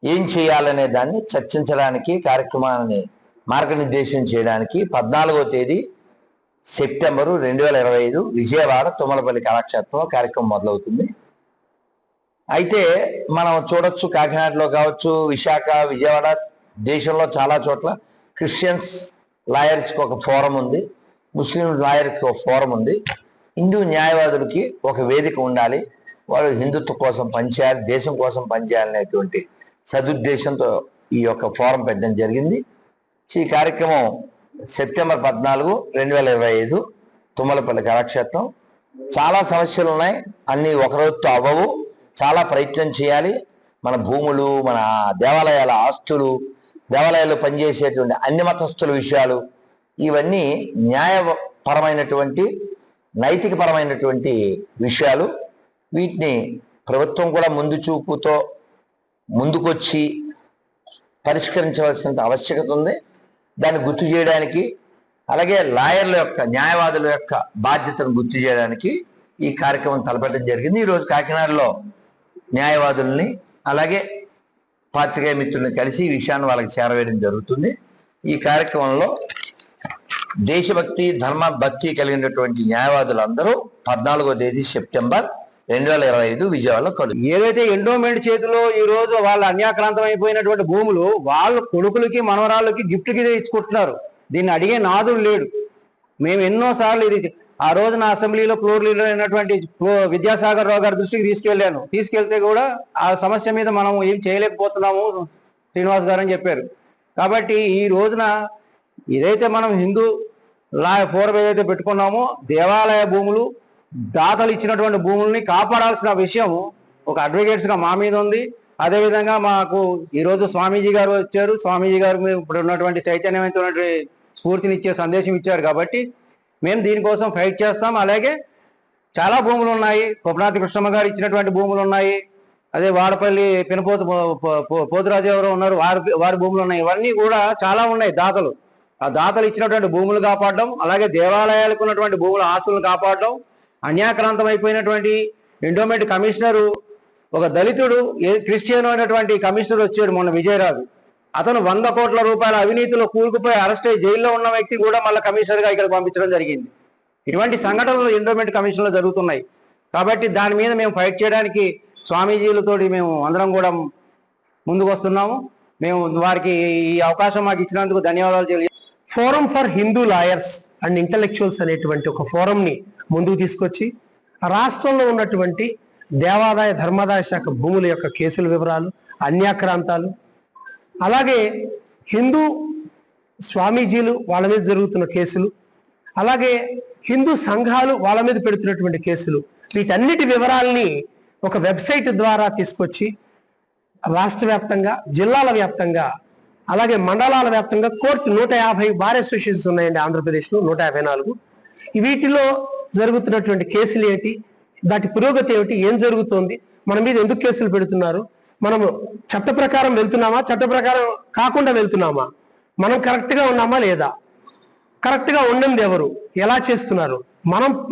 ఏం చేయాలనే దాన్ని చర్చించడానికి, కార్యక్రమాన్ని మార్గనిర్దేశం చేయడానికి 14వ తేదీ సెప్టెంబరు 2025 విజయవాడ తుమ్మలపల్లి కళాక్షేత్రంలో కార్యక్రమం మొదలవుతుంది. అయితే మనం చూడొచ్చు, కాకినాడలో కావచ్చు, విశాఖ, విజయవాడ, దేశంలో చాలా చోట్ల క్రిస్టియన్స్ లాయర్స్కి ఒక ఫోరం ఉంది, ముస్లిం లాయర్కి ఒక ఫోరం ఉంది. హిందూ న్యాయవాదులకి ఒక వేదిక ఉండాలి, వాళ్ళు హిందుత్వం కోసం పనిచేయాలి, దేశం కోసం పనిచేయాలనేటువంటి సదుద్దేశంతో ఈ యొక్క ఫోరం పెట్టడం జరిగింది. ఈ కార్యక్రమం సెప్టెంబర్ 14, 2025 తుమ్మలపల్లి కళాక్షేత్రం. చాలా సమస్యలు ఉన్నాయి, అన్నీ ఒకరోజుతో అవ్వవు, చాలా ప్రయత్నం చేయాలి. మన భూములు, మన దేవాలయాల ఆస్తులు, దేవాలయాల్లో పనిచేసేటువంటి అన్ని మతస్థుల విషయాలు, ఇవన్నీ న్యాయపరమైనటువంటి, నైతికపరమైనటువంటి విషయాలు. వీటిని ప్రభుత్వం కూడా ముందు చూపుతో ముందుకొచ్చి పరిష్కరించవలసిన ఆవశ్యకత ఉంది. దాన్ని గుర్తు చేయడానికి, అలాగే లాయర్ల యొక్క, న్యాయవాదుల యొక్క బాధ్యతను గుర్తు చేయడానికి ఈ కార్యక్రమం తలపెట్టడం జరిగింది. ఈరోజు కాకినాడలో న్యాయవాదుల్ని అలాగే పాత్రికేయ మిత్రుల్ని కలిసి ఈ విషయాన్ని వాళ్ళకి చేరవేయడం జరుగుతుంది. ఈ కార్యక్రమంలో దేశభక్తి, ధర్మ భక్తి కలిగినటువంటి న్యాయవాదులందరూ 14వ తేదీ సెప్టెంబర్ 2025 విజయవాడలో కలుగు. ఏదైతే ఎండోమెంట్ చేతిలో ఈ రోజు వాళ్ళ అన్యాక్రాంతం అయిపోయినటువంటి భూములు వాళ్ళ కొడుకులకి, మనవరాళ్ళకి గిఫ్ట్కి ఇచ్చుకుంటున్నారు. దీన్ని అడిగే నాదుడు లేడు. మేము ఎన్నోసార్లు ఇది ఆ రోజున అసెంబ్లీలో ఫ్లోర్ లీడర్ అయినటువంటి విద్యాసాగర్ రావు గారి దృష్టికి తీసుకెళ్తే కూడా ఆ సమస్య మీద మనం ఏం చేయలేకపోతున్నాము శ్రీనివాస్ గారు అని చెప్పారు. కాబట్టి ఈ రోజున ఏదైతే మనం హిందూ పూర్వం ఏదైతే పెట్టుకున్నామో దేవాలయ భూములు, దాతలు ఇచ్చినటువంటి భూముల్ని కాపాడాల్సిన విషయం ఒక అడ్వకేట్స్గా మా మీద ఉంది. అదేవిధంగా మాకు ఈరోజు స్వామీజీ గారు వచ్చారు. స్వామీజీ గారు ఇప్పుడు ఉన్నటువంటి చైతన్యవంతమైనటువంటి స్ఫూర్తినిచ్చే సందేశం ఇచ్చారు కాబట్టి మేము దీనికోసం ఫైట్ చేస్తాం. అలాగే చాలా భూములు ఉన్నాయి. కొప్పనాతి కృష్ణమ్మ గారు ఇచ్చినటువంటి భూములు ఉన్నాయి. అదే వాడపల్లి పినపోతు పోతురాజు ఎవరో ఉన్నారు, వారి భూములు ఉన్నాయి. ఇవన్నీ కూడా చాలా ఉన్నాయి. దాతలు, ఆ దాతలు ఇచ్చినటువంటి భూములు కాపాడడం, అలాగే దేవాలయాలకు ఉన్నటువంటి భూముల ఆస్తులను కాపాడడం, అన్యాక్రాంతం అయిపోయినటువంటి ఎండోమెంట్ కమిషనరు ఒక దళితుడు క్రిస్టియన్ అయినటువంటి కమిషనర్ వచ్చాడు మొన్న, విజయరాజు. అతను 100 కోట్ల రూపాయల అవినీతిలో కూరుకుపోయి అరెస్ట్ అయ్యి జైల్లో ఉన్న వ్యక్తి కూడా మళ్ళీ కమిషనర్గా ఇక్కడ పంపించడం జరిగింది. ఇటువంటి సంఘటనలు ఎండోమెంట్ కమిషన్లో జరుగుతున్నాయి. కాబట్టి దాని మీద మేము ఫైట్ చేయడానికి స్వామీజీలతోటి మేము అందరం కూడా ముందుకు వస్తున్నాము. మేము వారికి ఈ అవకాశం మాకు ఇచ్చినందుకు ధన్యవాదాలు తెలియ. Forum for Hindu lawyers and intellectuals అనేటువంటి ఒక ఫోరంని ముందుకు తీసుకొచ్చి రాష్ట్రంలో ఉన్నటువంటి దేవాదాయ ధర్మాదాయ శాఖ భూముల యొక్క కేసుల వివరాలు, అన్యాక్రాంతాలు, అలాగే హిందూ స్వామీజీలు వాళ్ళ మీద జరుగుతున్న కేసులు, అలాగే హిందూ సంఘాలు వాళ్ళ మీద పెడుతున్నటువంటి కేసులు, వీటన్నిటి వివరాలని ఒక వెబ్సైట్ ద్వారా తీసుకొచ్చి రాష్ట్ర వ్యాప్తంగా, జిల్లాల వ్యాప్తంగా, అలాగే మండలాల వ్యాప్తంగా కోర్టు 150 బార్ అసోసియేషన్స్ ఉన్నాయండి ఆంధ్రప్రదేశ్లో, 154. వీటిలో జరుగుతున్నటువంటి కేసులు ఏంటి, వాటి పురోగతి ఏమిటి, ఏం జరుగుతోంది, మన మీద ఎందుకు కేసులు పెడుతున్నారు, మనము చట్ట ప్రకారం వెళ్తున్నామా, చట్ట ప్రకారం కాకుండా వెళ్తున్నామా, మనం కరెక్ట్గా ఉన్నామా లేదా, కరెక్ట్గా ఉండింది ఎవరు, ఎలా చేస్తున్నారు,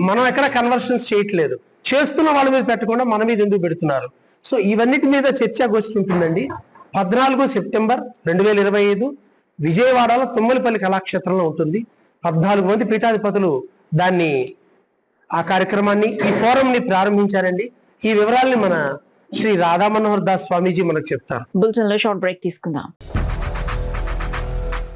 మనం ఎక్కడ కన్వర్షన్స్ చేయట్లేదు, చేస్తున్న వాళ్ళ మీద పెట్టకుండా మన మీద ఎందుకు పెడుతున్నారు. సో ఇవన్నిటి మీద చర్చాగోష్ఠి ఉంటుందండి. 14 సెప్టెంబర్ 2025 విజయవాడలో తుమ్మలపల్లి కళాక్షేత్రంలో ఉంటుంది. 14 మంది పీఠాధిపతులు ఆ కార్యక్రమాన్ని, ఈ ఫోరంని ప్రారంభించారండి. ఈ వివరాల్ని మన శ్రీ రాధా మనోహర్ దాస్ స్వామీజీ మనకు చెప్తారు. బులెటిన్ లో షార్ట్ బ్రేక్ తీసుకుందాం.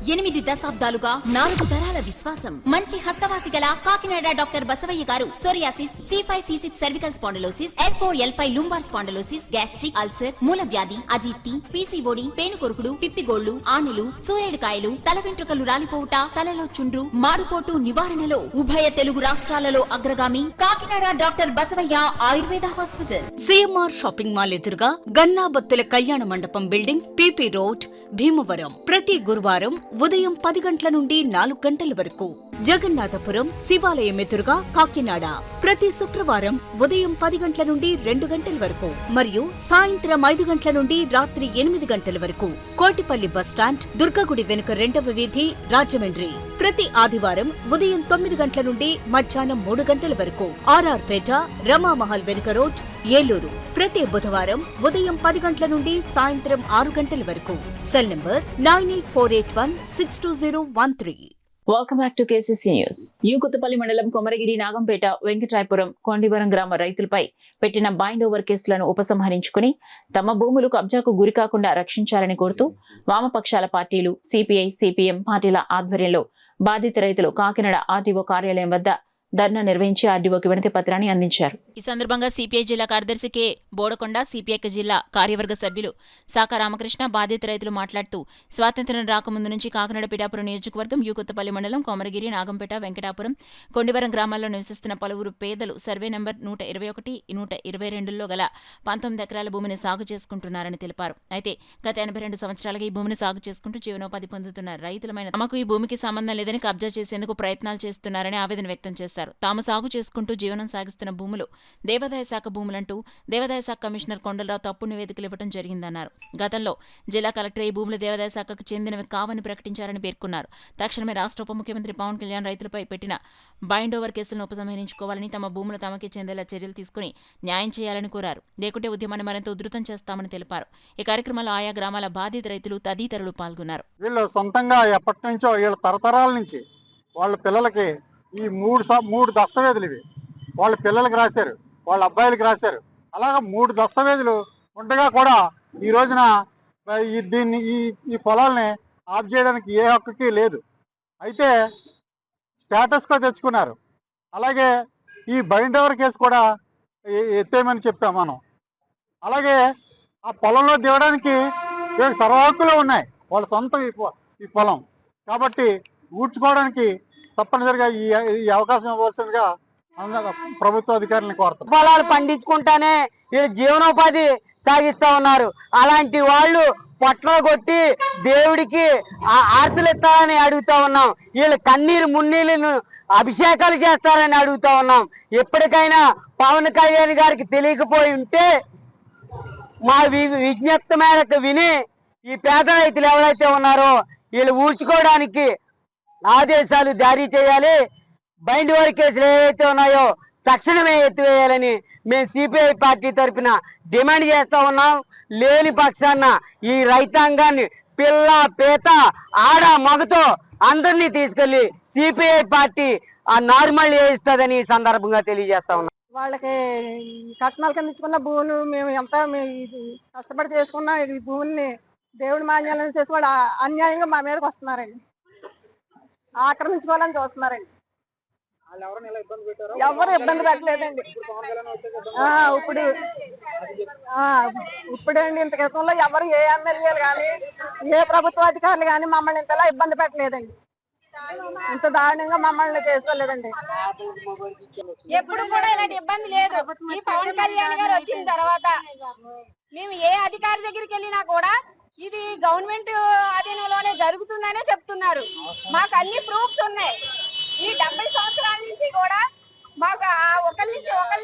8 దశాబ్దాలుగా 4 తరాల విశ్వాసం. మంచి హస్తవాసి గల Kakinada doctor Basavaiah garu psoriasis, C5, C6 cervical spondylosis, L4, L5 lumbar spondylosis, gastric ulcer, మూల వ్యాధి, అజీర్తి, PCOD, పేనుకొరుకుడు, పిప్పిగోళ్లు, ఆనెలు, సూరేడుకాయలు, తల వెంట్రుకలు రాలిపోవుట, తలలో చుండ్రు, మాడుపోటు నివారణలో ఉభయ తెలుగు రాష్ట్రాలలో అగ్రగామి Kakinada doctor Basavaiah Ayurveda hospital. CMR shopping mall ఎదురుగా గన్నాబత్తుల కళ్యాణ మండపం బిల్డింగ్, PP రోడ్, భీమవరం. ప్రతి గురువారం ఉదయం 10 గంటల నుండి 4 గంటల వరకు. జగన్నాథపురం శివాలయం ఎదురుగా కాకినాడ. ప్రతి శుక్రవారం ఉదయం 10 గంటల నుండి 2 గంటల వరకు మరియు సాయంత్రం 5 గంటల నుండి రాత్రి 8 గంటల వరకు. కోటిపల్లి బస్టాండ్, దుర్గగుడి వెనుక 2వ వీధి, రాజమండ్రి. ప్రతి ఆదివారం ఉదయం 9 గంటల నుండి మధ్యాహ్నం 3 గంటల వరకు. RR పేట, రమామహల్ వెనుక రోడ్, ఏలూరు. ప్రతి బుధవారం ఉదయం 10 గంటల నుండి సాయంత్రం 6 గంటల వరకు. Cell number 9848162013. Welcome back to KCC news. Ukuthupalli మండలం కొమరగిరి, నాగంపేట, వెంకటాయపురం, కొండివరం గ్రామ రైతులపై పెట్టిన బైండ్ ఓవర్ కేసులను ఉపసంహరించుకుని తమ భూములు కబ్జాకు గురికాకుండా రక్షించాలని కోరుతూ వామపక్షాల పార్టీలు, CPI, CPM పార్టీల ఆధ్వర్యంలో బాధిత రైతులు కాకినాడ RTO కార్యాలయం వద్ద ధర్నా నిర్వహించి ఆర్డీఓకి వినతి పత్రాన్ని అందించారు. ఈ సందర్భంగా సిపిఐ జిల్లా కార్యదర్శి కె బోడకొండ, సిపిఐ జిల్లా కార్యవర్గ సభ్యులు సాక రామకృష్ణ, బాధిత రైతులు మాట్లాడుతూ స్వాతంత్ర్యం రాకముందు నుంచి కాకినాడ పిఠాపురం నియోజకవర్గం, యూకొత్తపల్లి మండలం, కోమరగిరి, నాగంపేట, వెంకటాపురం, కొండివరం గ్రామాల్లో నివసిస్తున్న పలువురు పేదలు సర్వే నంబర్ 121, 122లో గల 19 ఎకరాల భూమిని సాగు చేసుకుంటున్నారని తెలిపారు. అయితే గత 82 సంవత్సరాలుగా ఈ భూమిని సాగు చేసుకుంటూ జీవనోపాధి పొందుతున్న రైతులమైన తమకు ఈ భూమికి సంబంధం లేదని కబ్జా చేసేందుకు ప్రయత్నాలు చేస్తున్నారని ఆవేదన వ్యక్తం చేశారు. తాము సాగు చేసుకుంటూ జీవనం సాగిస్తున్న భూములు దేవాదాయ శాఖ భూములంటూ దేవాదాయ శాఖ కమిషనర్ కొండలరావు తప్పుడు నివేదికలు ఇవ్వడం జరిగిందన్నారు. గతంలో జిల్లా కలెక్టర్ ఈ భూములు దేవాదాయ శాఖకు చెందినవి కావని ప్రకటించారని పేర్కొన్నారు. తక్షణమే రాష్ట్ర ఉప ముఖ్యమంత్రి పవన్ కళ్యాణ్ రైతులపై పెట్టిన బైండ్ ఓవర్ కేసులను ఉపసంహరించుకోవాలని, తమ భూములు తమకే చెందేలా చర్యలు తీసుకుని న్యాయం చేయాలని కోరారు. లేకుంటే ఉద్యమాన్ని మరింత ఉధృతం చేస్తామని తెలిపారు. ఈ కార్యక్రమంలో ఆయా గ్రామాల బాధిత రైతులు తదితరులు పాల్గొన్నారు. వీళ్ళు సొంతంగా ఎప్పటి నుంచో వీళ్ళ తరతరాల నుంచి వాళ్ళ పిల్లలకి ఈ మూడు దస్తావేజులు ఇవి వాళ్ళ పిల్లలకి రాశారు, వాళ్ళ అబ్బాయిలకి రాశారు. అలాగా 3 దస్తావేజులు ఉండగా కూడా ఈ రోజున ఈ పొలాల్ని ఆఫ్ చేయడానికి ఏ హక్కుకి లేదు. అయితే స్టేటస్గా తెచ్చుకున్నారు. అలాగే ఈ బైండ్ ఓవర్ కేసు కూడా ఎత్తేయమని చెప్పాం మనం. అలాగే ఆ పొలంలో దిగడానికి సర్వ హక్కులు ఉన్నాయి, వాళ్ళ సొంతం ఈ పొలం కాబట్టి ఊడ్చుకోవడానికి తప్పనిసరిగా ఈ అవకాశం ఇవ్వాల్సిందిగా అందరూ ప్రభుత్వ అధికారులను కోరుతారు. పొలాలు పండించుకుంటానే వీళ్ళు జీవనోపాధి సాగిస్తా ఉన్నారు. అలాంటి వాళ్ళు పొట్టలు కొట్టి దేవుడికి ఆర్తులు ఇస్తారని అడుగుతా ఉన్నాం. వీళ్ళు కన్నీరు మున్నీళ్ళను అభిషేకాలు చేస్తారని అడుగుతా ఉన్నాం. ఎప్పటికైనా పవన్ కళ్యాణ్ గారికి తెలియకపోయి ఉంటే మా విజ్ఞప్తి మేరకు విని ఈ పేద రైతులు ఎవరైతే ఉన్నారో వీళ్ళు ఊడ్చుకోవడానికి ఆదేశాలు జారీ చేయాలి. బైండ్ ఓవర్ కేసులు ఏవైతే ఉన్నాయో తక్షణమే ఎత్తివేయాలని మేము సిపిఐ పార్టీ తరఫున డిమాండ్ చేస్తా ఉన్నాం. లేని పక్షాన ఈ రైతాంగాన్ని పిల్ల పేత ఆడ మగతో అందరినీ తీసుకెళ్లి సిపిఐ పార్టీ ఆ నార్మల్ చేయిస్తుందని ఈ సందర్భంగా తెలియజేస్తా ఉన్నాం. వాళ్ళకి కట్నాలు కింద ఇచ్చుకున్న భూములు మేము ఎంత కష్టపడి చేసుకున్న ఈ భూముల్ని దేవుడి మాన్యాలను చేసి వాడు అన్యాయంగా మా మీదకి వస్తున్నారండి, ఆక్రమించుకోవాలని చూస్తున్నారండి. ఎవరు ఇబ్బంది పెట్టలేదండి. ఇప్పుడండి ఇంత క్రితంలో ఎవరు ఏ ఎమ్మెల్యేలు కానీ ఏ ప్రభుత్వ అధికారులు కానీ మమ్మల్ని ఇంతలా ఇబ్బంది పెట్టలేదండి. ఇంత దారుణంగా మమ్మల్ని చేసుకోలేదండి. ఎప్పుడు కూడా ఇలాంటి ఇబ్బంది లేదు. ఈ పవన్ కళ్యాణ్ గారు వచ్చిన తర్వాత మేము ఏ అధికారి దగ్గరికి వెళ్ళినా కూడా ఇది గవర్నమెంట్ అధీనంలోనే జరుగుతుందనే చెప్తున్నారు. మాకు అన్ని ప్రూఫ్స్ ఉన్నాయి. ఈ 70 సంవత్సరాల నుంచి కూడా మాకు ఒకరి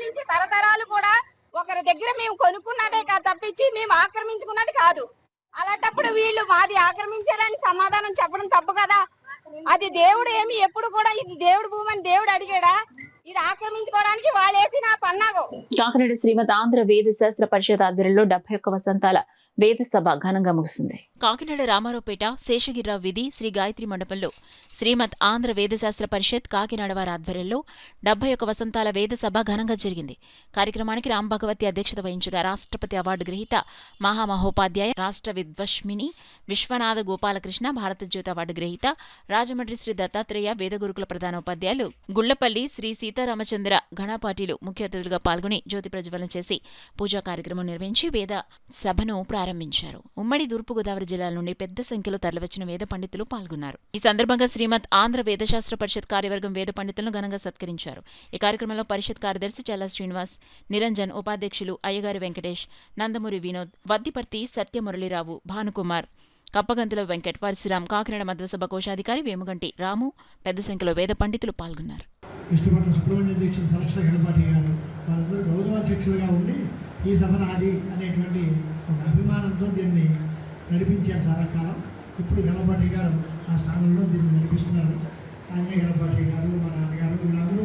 నుంచి తరతరాలు కూడా ఒకరి దగ్గర మేము కొనుక్కున్నదే తప్పించి మేము ఆక్రమించుకున్నది కాదు. అలాంటప్పుడు వీళ్ళు మాది ఆక్రమించారని సమాధానం చెప్పడం తప్పు కదా. అది దేవుడు ఏమి ఎప్పుడు కూడా ఇది దేవుడు భూమి అని దేవుడు అడిగాడా? ఇది ఆక్రమించుకోవడానికి వాళ్ళు వేసిన పన్నాగం. కాకినాడ శ్రీమద్ ఆంధ్ర వేద శాస్త్ర పరిషత్ ఆధ్వర్యంలో 71 వసంతాల వేద సభ ఘనంగా ముగిసింది. కాకినాడ రామారావుపేట శేషగిరిరావు వీధి శ్రీ గాయత్రి మండపంలో శ్రీమద్ ఆంధ్ర వేదశాస్త్ర పరిషత్ కాకినాడ వారి ఆధ్వర్యంలో 71 వసంతాల వేద సభ ఘనంగా జరిగింది. కార్యక్రమానికి రామ్ భగవతి అధ్యక్షత వహించగా రాష్ట్రపతి అవార్డు గ్రహీత మహామహోపాధ్యాయ రాష్ట్ర విద్వష్మిని విశ్వనాథ గోపాలకృష్ణ, భారత జ్యోతి అవార్డు గ్రహీత రాజమండ్రి శ్రీ దత్తాత్రేయ వేదగురుకుల ప్రధానోపాధ్యాయులు గుళ్లపల్లి శ్రీ సీతారామచంద్ర ఘనపాటిలు ముఖ్య అతిథులుగా పాల్గొని జ్యోతి ప్రజ్వలన చేసి పూజా కార్యక్రమం నిర్వహించి వేద సభను ప్రారంభించారు. ఉమ్మడి తూర్పుగోదావరి జిల్లాల నుండి పెద్ద సంఖ్యలో తరలివచ్చిన వేద పండితులు పాల్గొన్నారు. ఈ సందర్భంగా శ్రీమద్ ఆంధ్ర వేదశాస్త్ర పరిషత్ కార్యవర్గం వేద పండితులను ఘనంగా సత్కరించారు. ఈ కార్యక్రమంలో పరిషత్ కార్యదర్శి చల్లా శ్రీనివాస్, నిరంజన్, ఉపాధ్యక్షులు అయ్యగారి వెంకటేష్, నందమూరి వినోద్, వద్దిపర్తి సత్యమురళీరావు, భానుకుమార్, కప్పగంతుల వెంకట్, పరశురాం, కాకినాడ మధ్వసభ కోశాధికారి వేముగంటి రాము పెద్ద సంఖ్యలో వేద పండితులు పాల్గొన్నారు. ఈ సభ నాది అనేటువంటి ఒక అభిమానంతో దీన్ని నడిపించారు చాలా కాలం. ఇప్పుడు గణపాటి గారు ఆ స్థానంలో దీన్ని నడిపిస్తున్నారు. ఆంజనేయ గణపాటి గారు, మా నాన్నగారు, వీళ్ళందరూ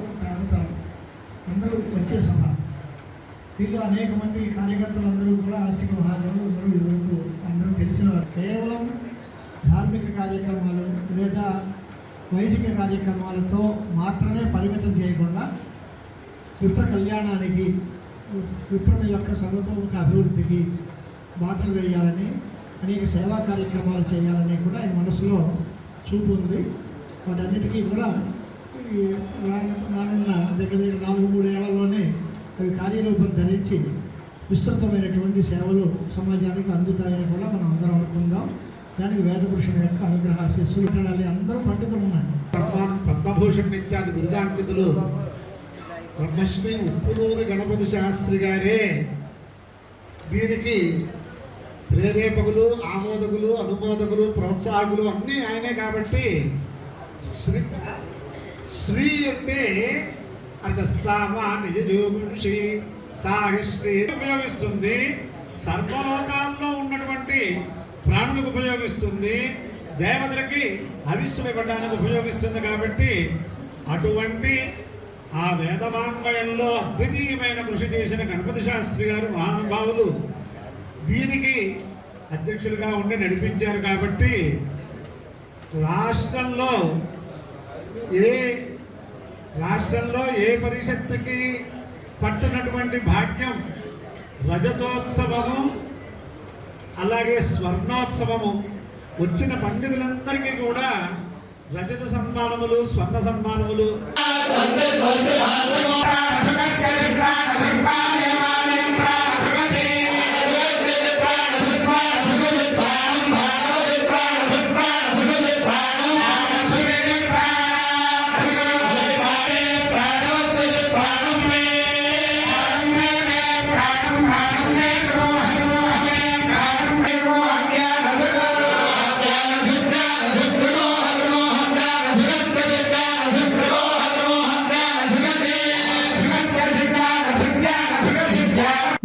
అందరూ వచ్చే సభ. దీనిలో అనేక మంది కార్యకర్తలందరూ కూడా ఆస్తిక మహాజనులు అందరూ తెలిసినవారు. కేవలం ధార్మిక కార్యక్రమాలు లేదా వైదిక కార్యక్రమాలతో మాత్రమే పరిమితం చేయకుండా విప్ర కళ్యాణానికి, విప్రుల యొక్క సర్వతోముఖ అభివృద్ధికి బాటలు వేయాలని, అనేక సేవా కార్యక్రమాలు చేయాలని కూడా ఆయన మనసులో చూపు ఉంది. వాటన్నిటికీ కూడా రానున్న దగ్గర 4-3 ఏళ్లలోనే అవి కార్యరూపం ధరించి విస్తృతమైనటువంటి సేవలు సమాజానికి అందుతాయని కూడా మనం అందరం అనుకుందాం. దానికి వేదపురుషుని యొక్క అనుగ్రహ ఆశీస్సులు ఉండాలి. అందరూ పండితులు ఉన్నారు. పద్మభూషణ్ ఇత్యాది బిరుదాంకితులు బ్రహ్మశ్రీ ఉప్పులూరి గణపతి శాస్త్రి గారే దీనికి ప్రేరేపకులు, ఆమోదకులు, అనుమోదకులు, ప్రోత్సాహకులు అన్నీ ఆయనే. కాబట్టి శ్రీ అంటే అర్థసామాన్యజోగుంషి సాహిశ్రీ ఉపయోగిస్తుంది, సర్వలోకాల్లో ఉన్నటువంటి ప్రాణులకు ఉపయోగిస్తుంది, దేవతలకి హవిస్సులు ఇవ్వడానికి ఉపయోగిస్తుంది. కాబట్టి అటువంటి ఆ వేదవాంగ్మయంలో అద్వితీయమైన కృషి చేసిన గణపతి శాస్త్రి గారు మహానుభావులు దీనికి అధ్యక్షులుగా ఉండి నడిపించారు. కాబట్టి రాష్ట్రంలో ఏ పరిషత్తుకి పట్టినటువంటి భాగ్యం రజతోత్సవము, అలాగే స్వర్ణోత్సవము వచ్చిన పండితులందరికీ కూడా రజత సన్మానములు, స్వర్ణ సన్మానములు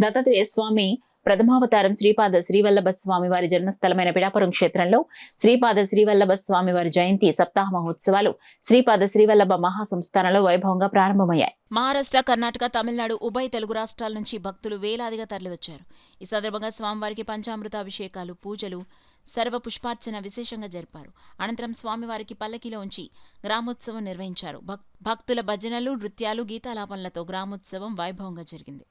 దత్తాత్రేయ స్వామి ప్రథమావతారం శ్రీపాద శ్రీవల్లభ స్వామి వారి జన్మస్థలమైన పిఠాపురం క్షేత్రంలో శ్రీపాద శ్రీవల్లభ స్వామి వారి జయంతి సప్తాహ మహోత్సవాలు శ్రీపాద శ్రీవల్లభ మహాసంస్థానంలో వైభవంగా ప్రారంభమయ్యాయి. మహారాష్ట్ర, కర్ణాటక, తమిళనాడు ఉభయ తెలుగు రాష్ట్రాల నుంచి భక్తులు వేలాదిగా తరలివచ్చారు. ఈ సందర్భంగా స్వామివారికి పంచామృతాభిషేకాలు, పూజలు, సర్వ పుష్పార్చన విశేషంగా జరిపారు. అనంతరం స్వామివారికి పల్లకిలో ఉంచి గ్రామోత్సవం నిర్వహించారు. భక్తుల భజనలు, నృత్యాలు, గీతాలాపనలతో గ్రామోత్సవం వైభవంగా జరిగింది.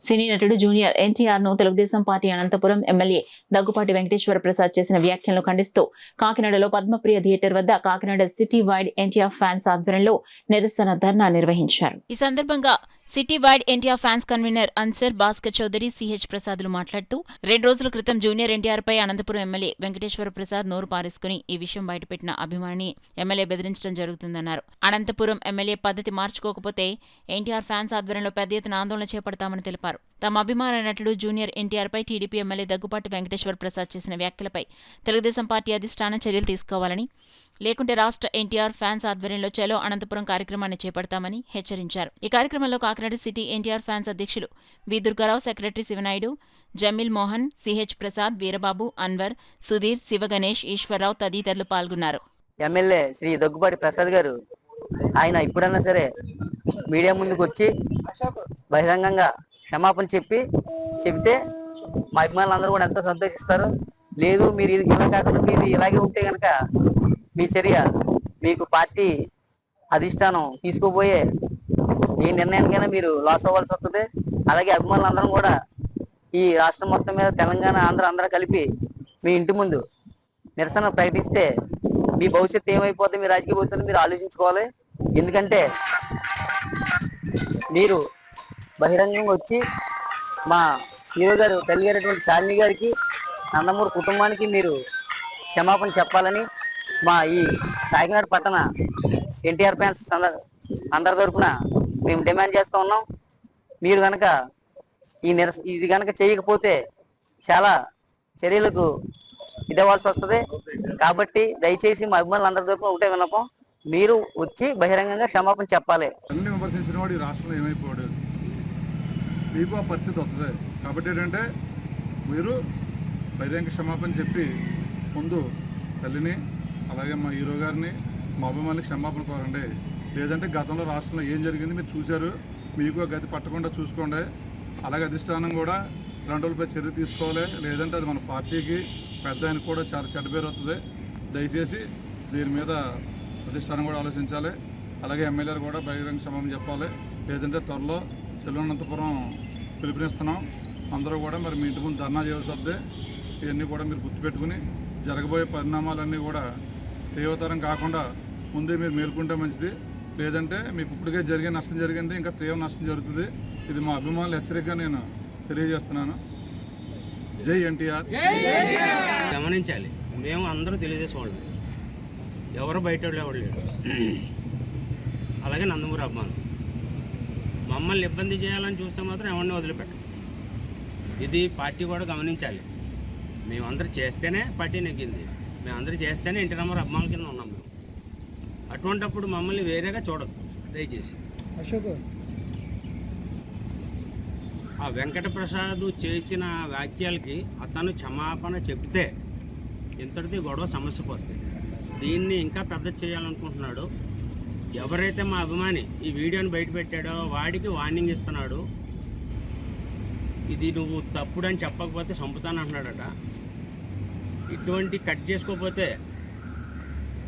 సినీ నటుడు జూనియర్ ఎన్టీఆర్ ను తెలుగుదేశం పార్టీ అనంతపురం ఎమ్మెల్యే దగ్గుపాటి వెంకటేశ్వర ప్రసాద్ చేసిన వ్యాఖ్యలను ఖండిస్తూ కాకినాడలో పద్మప్రియ థియేటర్ వద్ద Kakinada city wide NTR fans ఆధ్వర్యంలో నిరసన ధర్నా నిర్వహించారు. ఈ సందర్భంగా city wide NTR fans convener Ansar Bhaskar Chowdary, CH ప్రసాద్లు మాట్లాడుతూ 2 రోజుల క్రితం జూనియర్ ఎన్టీఆర్ పై అనంతపురం ఎమ్మెల్యే వెంకటేశ్వర ప్రసాద్ నోరు పారేసుకుని ఈ విషయం బయటపెట్టిన అభిమానిని ఎమ్మెల్యే బెదిరించడం జరుగుతుందన్నారు. అనంతపురం ఎమ్మెల్యే పద్ధతి మార్చుకోకపోతే ఎన్టీఆర్ ఫ్యాన్స్ ఆధ్వర్యంలో పెద్ద ఎత్తున ఆందోళన చేపడతామని తెలిపారు. తమ అభిమాన నటుడు జూనియర్ ఎన్టీఆర్ పై టీడీపీ ఎమ్మెల్యే దగ్గుపాటి వెంకటేశ్వర ప్రసాద్ చేసిన వ్యాఖ్యలపై తెలుగుదేశం పార్టీ అధిష్టానం చర్యలు తీసుకోవాలని, లేకుంటే రాష్ట్ర ఎన్టీఆర్ ఫ్యాన్స్ ఆధ్వర్యంలో చలో అనంతపురం కార్యక్రమాన్ని చేపడతామని హెచ్చరించారు. ఈ కార్యక్రమంలో కాకినాడ సిటీ ఎన్టీఆర్ ఫ్యాన్స్ అధ్యక్షులు వి దుర్గారావు, సెక్రటరీ శివనాయుడు, జమీల్ మోహన్, సిహెచ్ ప్రసాద్, వీరబాబు, అన్వర్, సుధీర్, శివగణేష్, ఈశ్వరరావు తదితరులు పాల్గొన్నారు. ఎమ్మెల్యే శ్రీ దగ్గుపాటి ప్రసాద్ గారు ఆయన ఇప్పుడన్నా సరే మీడియా ముందుకు వచ్చి బహిరంగంగా క్షమాపణ చెప్తే మా అభిమానులందరూ కూడా ఎంతో సంతోషిస్తారు. లేదు మీరు ఇది ఇలా కాకుండా మీరు ఇలాగే ఉంటే కనుక మీ చర్య మీకు పార్టీ అధిష్టానం తీసుకోబోయే ఏ నిర్ణయానికైనా మీరు లాస్ అవ్వాల్సి వస్తుంది. అలాగే అభిమానులందరం కూడా ఈ రాష్ట్రం మొత్తం మీద తెలంగాణ, ఆంధ్ర అందరూ కలిపి మీ ఇంటి ముందు నిరసన ప్రకటిస్తే మీ భవిష్యత్తు ఏమైపోతే మీ రాజకీయ భవిష్యత్తు మీరు ఆలోచించుకోవాలి. ఎందుకంటే మీరు బహిరంగంగా వచ్చి మా హీరో గారు తల్లి గారైనటువంటి శాలిని గారికి, నందమూరి కుటుంబానికి మీరు క్షమాపణ చెప్పాలని మా ఈ కాకినాడ పట్టణ ఎన్టీఆర్ ఫ్యాన్స్ అందరి తరఫున మేము డిమాండ్ చేస్తూ ఉన్నాం. మీరు కనుక ఇది కనుక చేయకపోతే చాలా చర్యలకు ఇవ్వాల్సి వస్తుంది. కాబట్టి దయచేసి మా అభిమానులందరి తరఫున ఒకటే విన్నపం, మీరు వచ్చి బహిరంగంగా క్షమాపణ చెప్పాలి. అన్ని విమర్శించిన వాడు ఈ రాష్ట్రంలో ఏమైపోయాడు, మీకు ఆ పరిస్థితి వస్తుంది. కాబట్టి ఏంటంటే మీరు బహిరంగ క్షమాపణ చెప్పి ముందు తల్లిని, అలాగే మా హీరో గారిని, మా అభిమానులకి క్షమాపణ కోరండి. లేదంటే గతంలో రాష్ట్రంలో ఏం జరిగింది మీరు చూశారు, మీకు గతి పట్టకుండా చూసుకోండి. అలాగే అధిష్టానం కూడా 2 రోజులపై చర్య తీసుకోవాలి. లేదంటే అది మన పార్టీకి పెద్ద ఆయనకు కూడా చాలా చెడ్డ పేరు వస్తుంది. దయచేసి దీని మీద అధిష్టానం కూడా ఆలోచించాలి. అలాగే ఎమ్మెల్యేలు కూడా బహిరంగ క్షమాపణ చెప్పాలి. లేదంటే త్వరలో అనంతపురం పిలుపునిస్తున్నాం. అందరూ కూడా మరి మీ ఇంటి ముందు ధర్నా చేయాల్సి వద్దే. ఇవన్నీ కూడా మీరు గుర్తుపెట్టుకుని జరగబోయే పరిణామాలన్నీ కూడా తీవ్రతరం కాకుండా ముందే మీరు మేల్కొంటే మంచిది. లేదంటే మీకు ఇప్పటికే నష్టం జరిగింది, ఇంకా తీవ్ర నష్టం జరుగుతుంది. ఇది మా అభిమానులు హెచ్చరికగా నేను తెలియజేస్తున్నాను. జై ఎన్టీఆర్. గమనించాలి, మేము అందరూ తెలుగుదేశం వాళ్ళు, ఎవరు బయట ఎవరు లేరు. అలాగే నందమూరి అభిమానులు మమ్మల్ని ఇబ్బంది చేయాలని చూస్తే మాత్రం ఎవరిని వదిలిపెట్టం. ఇది పార్టీ కూడా గమనించాలి. మేమందరూ చేస్తేనే పార్టీ నెగ్గింది, మేమందరూ చేస్తేనే ఎన్టీ రామారావు అభిమానుల కింద ఉన్నాం మేము. అటువంటిప్పుడు మమ్మల్ని వేరేగా చూడదు దయచేసి. ఆ వెంకటప్రసాద్ చేసిన వ్యాఖ్యలకి అతను క్షమాపణ చెప్తే ఇంతటిది గొడవ సమస్య పోతుంది. దీన్ని ఇంకా పెద్ద చేయాలనుకుంటున్నాడు. ఎవరైతే మా అభిమాని ఈ వీడియోని బయట పెట్టాడో వాడికి వార్నింగ్ ఇస్తున్నాడు. ఇది నువ్వు తప్పుడని చెప్పకపోతే చంపుతానంటున్నాడట. ఇటువంటి కట్ చేసుకోకపోతే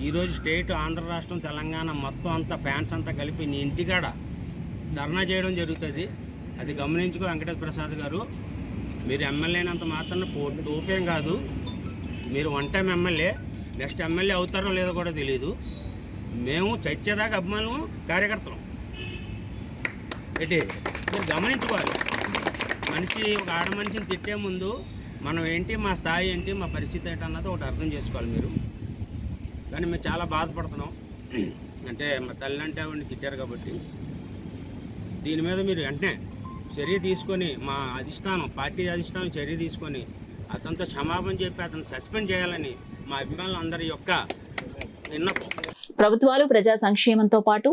ఈరోజు స్టేట్, ఆంధ్ర రాష్ట్రం, తెలంగాణ మొత్తం అంతా ఫ్యాన్స్ అంతా కలిపి నీ ఇంటికాడ ధర్నా చేయడం జరుగుతుంది. అది గమనించుకో వెంకటేశ్వర ప్రసాద్ గారు. మీరు ఎమ్మెల్యే అయినంత మాత్రాన తోపేం కాదు. మీరు 1 టైం ఎమ్మెల్యే, నెక్స్ట్ ఎమ్మెల్యే అవుతారో లేదో కూడా తెలియదు. మేము చచ్చేదాకా అభిమానులు, కార్యకర్తలు ఏంటి మీరు గమనించుకోవాలి. ఒక ఆడ మనిషిని తిట్టే ముందు మనం ఏంటి, మా స్థాయి ఏంటి, మా పరిస్థితి ఏంటి అన్నది ఒకటి అర్థం చేసుకోవాలి. మీరు కానీ మేము చాలా బాధపడుతున్నాం. అంటే మా తల్లి అంటే ఆవిడని తిట్టారు కాబట్టి దీని మీద మీరు వెంటనే చర్య తీసుకొని, మా అధిష్టానం, పార్టీ అధిష్టానం చర్య తీసుకొని అతనితో క్షమాపణ చెప్పి అతను సస్పెండ్ చేయాలని మా అభిమానులు అందరి యొక్క విన్నపం. ప్రభుత్వాలు ప్రజా సంక్షేమంతో పాటు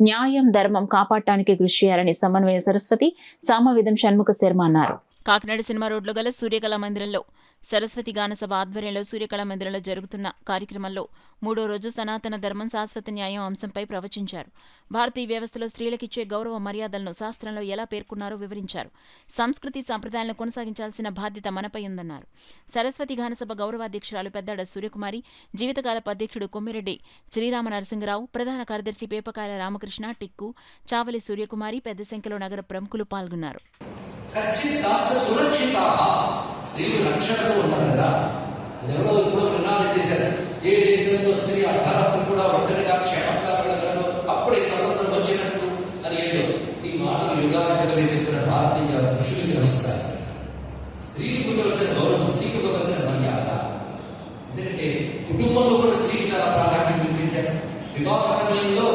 న్యాయం, ధర్మం కాపాడటానికి కృషి చేయాలని సమన్వయ సరస్వతి సామవేదం షణ్ముఖ శర్మ అన్నారు. కాకినాడ సినిమా రోడ్లో గల సూర్యకళా మందిరంలో సరస్వతి గానసభ ఆధ్వర్యంలో సూర్యకళా మందిరంలో జరుగుతున్న కార్యక్రమంలో 3వ రోజు సనాతన ధర్మం శాశ్వత న్యాయం అంశంపై ప్రవచించారు. భారతీయ వ్యవస్థలో స్త్రీలకిచ్చే గౌరవ మర్యాదలను శాస్త్రంలో ఎలా పేర్కొన్నారో వివరించారు. సంస్కృతి సంప్రదాయాలను కొనసాగించాల్సిన బాధ్యత మనపై ఉందన్నారు. సరస్వతి గానసభ గౌరవాధ్యక్షురాలు పెద్దాడ సూర్యకుమారి, జీవితకాలపు అధ్యక్షుడు కొమ్మిరెడ్డి శ్రీరామ నరసింహరావు, ప్రధాన కార్యదర్శి పేపకాయల రామకృష్ణ, టిక్కు, చావలి సూర్యకుమారి, పెద్ద సంఖ్యలో నగర ప్రముఖులు పాల్గొన్నారు. స్త్రీలు రక్షణలో ఉన్నారు కదా, అది ఎవరో ఇప్పుడు నినాదం చేశారు. ఏ దేశంలో స్త్రీ అర్ధరాత్రి కూడా ఒంటరిగా క్షేమంగా వెళ్ళగలరు, అప్పుడే స్వతంత్రం వచ్చినట్టు అని ఏదో ఈ మాటలు యుగాధిపతి చెప్పిన భారతీయ ఋషులకి నమస్కారం. స్త్రీకి ఉండవలసిన గౌరవం, స్త్రీకి ఉండవలసిన మర్యాద. ఎందుకంటే కుటుంబంలో కూడా స్త్రీకి చాలా ప్రాధాన్యం చూపించారు. వివాహ సమయంలో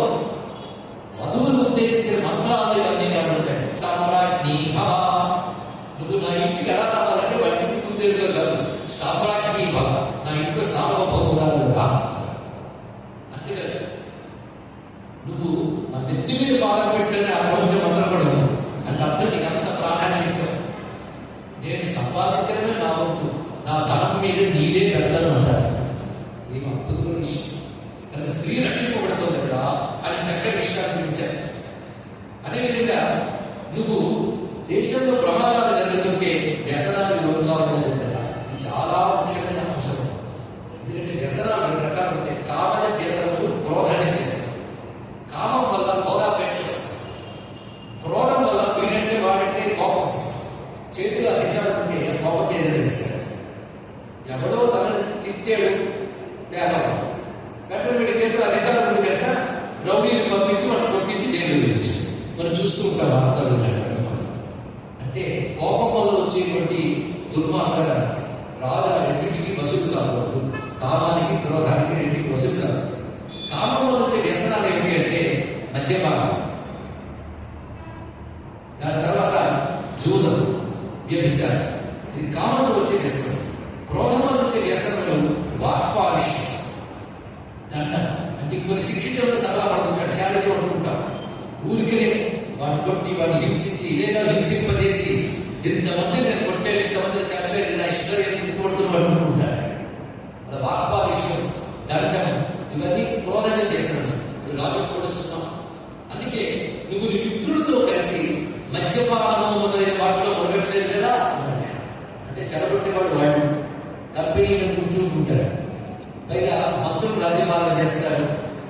వధువును ఉద్దేశించిన మంత్రాలు ఇవన్నీ కనబడతాయి. సామ్రాజ్ఞి భవ, నువ్వు నా ఇంటికి ఎలా రావాలంటే వాటి ఇంటికి ఉండేదిగా కాదు, సామ్రాజ్ఞి భవ, నా ఇంట్లో సార్వభౌమురాలు రా. అంతేకాదు, నువ్వు నా నెత్తి మీద పాదం పెట్టని ఆ ప్రపంచ మంత్రం కూడా ఉంది. అంటే అర్థం నీకు అంత ప్రాధాన్యం ఇచ్చావు. నేను సంపాదించడమే నా వంతు, నా ధనం మీద నీదే పెద్దలు అంటారు. ఏం అద్భుతమైన విషయం. కానీ స్త్రీ రక్షింపబడుతుంది కదా అని చక్కటి విషయాలు గురించారు. అదేవిధంగా నువ్వు దేశంలో ప్రమాదాలు జరుగుతుంటే వ్యసనాలు లోను కావడం కదా, ఇది చాలా ముఖ్యమైన అంశం. ఎందుకంటే వ్యసనాలు 2 రకాలు ఉంటాయి. కామజ వ్యసనము, క్రోధజ వ్యసనం. కామం వల్ల క్రోధాపేక్ష వస్తుంది. క్రోధం వల్ల వీడంటే వాడంటే కోపం వస్తుంది. చేతిలో అధికారం ఉంటే కోపం ఏదైనా చేస్తారు. ఎవడో తనని తిట్టాడు వ్యాపారం, వెంటనే వీడి చేతిలో అధికారం ఉంది కనుక రౌడీని పంపించి మనం కొట్టించి జైలు వేయచ్చు. మనం చూస్తూ ఉంటాం వార్తలు. అంటే కోపం వల్ల వచ్చేటువంటి దుర్మార్గ రాజా రెండింటికి వసూలు కాకూడదు. కామానికి, క్రోధానికి రెండింటికి వసూలు కాదు. కామం వల్ల వచ్చే వ్యసనాలు ఏమిటి అంటే మద్యపానం, దాని తర్వాత జూదం, వ్యభిచారం. ఇది కామంతో వచ్చే వ్యసనం. క్రోధం వల్ల వచ్చే వ్యసనలు వాక్పారుష్యం, దండం. అంటే కొన్ని శిక్షించడం సరదా పడుతుంటాడు, శాలతో అనుకుంటాం. ఊరికనే వాడిని కొట్టి వాడిని హింసించి లేదా హింసింపజేసి ఇంతమంది నేను కొట్టాను, ఇంతమందిని చంపాను, ఇలా ఇష్టం తిట్టుబడుతున్నాడు అనుకుంటారు. అది వాక్పారుష్యం, దండం, ఇవన్నీ క్రోధం చేస్తాను. ఇప్పుడు రాజు కూడుస్తున్నాం. అందుకే నువ్వు నీ మిత్రులతో కలిసి మద్యపానము మొదలైన వాటిలో మొదలట్లేదు కదా. అంటే చెడగొట్టేవాడు వాడు, కంపెనీలను కూర్చుంటుంటారు. పైగా మంత్రులు రాజ్యపాలన చేస్తారు,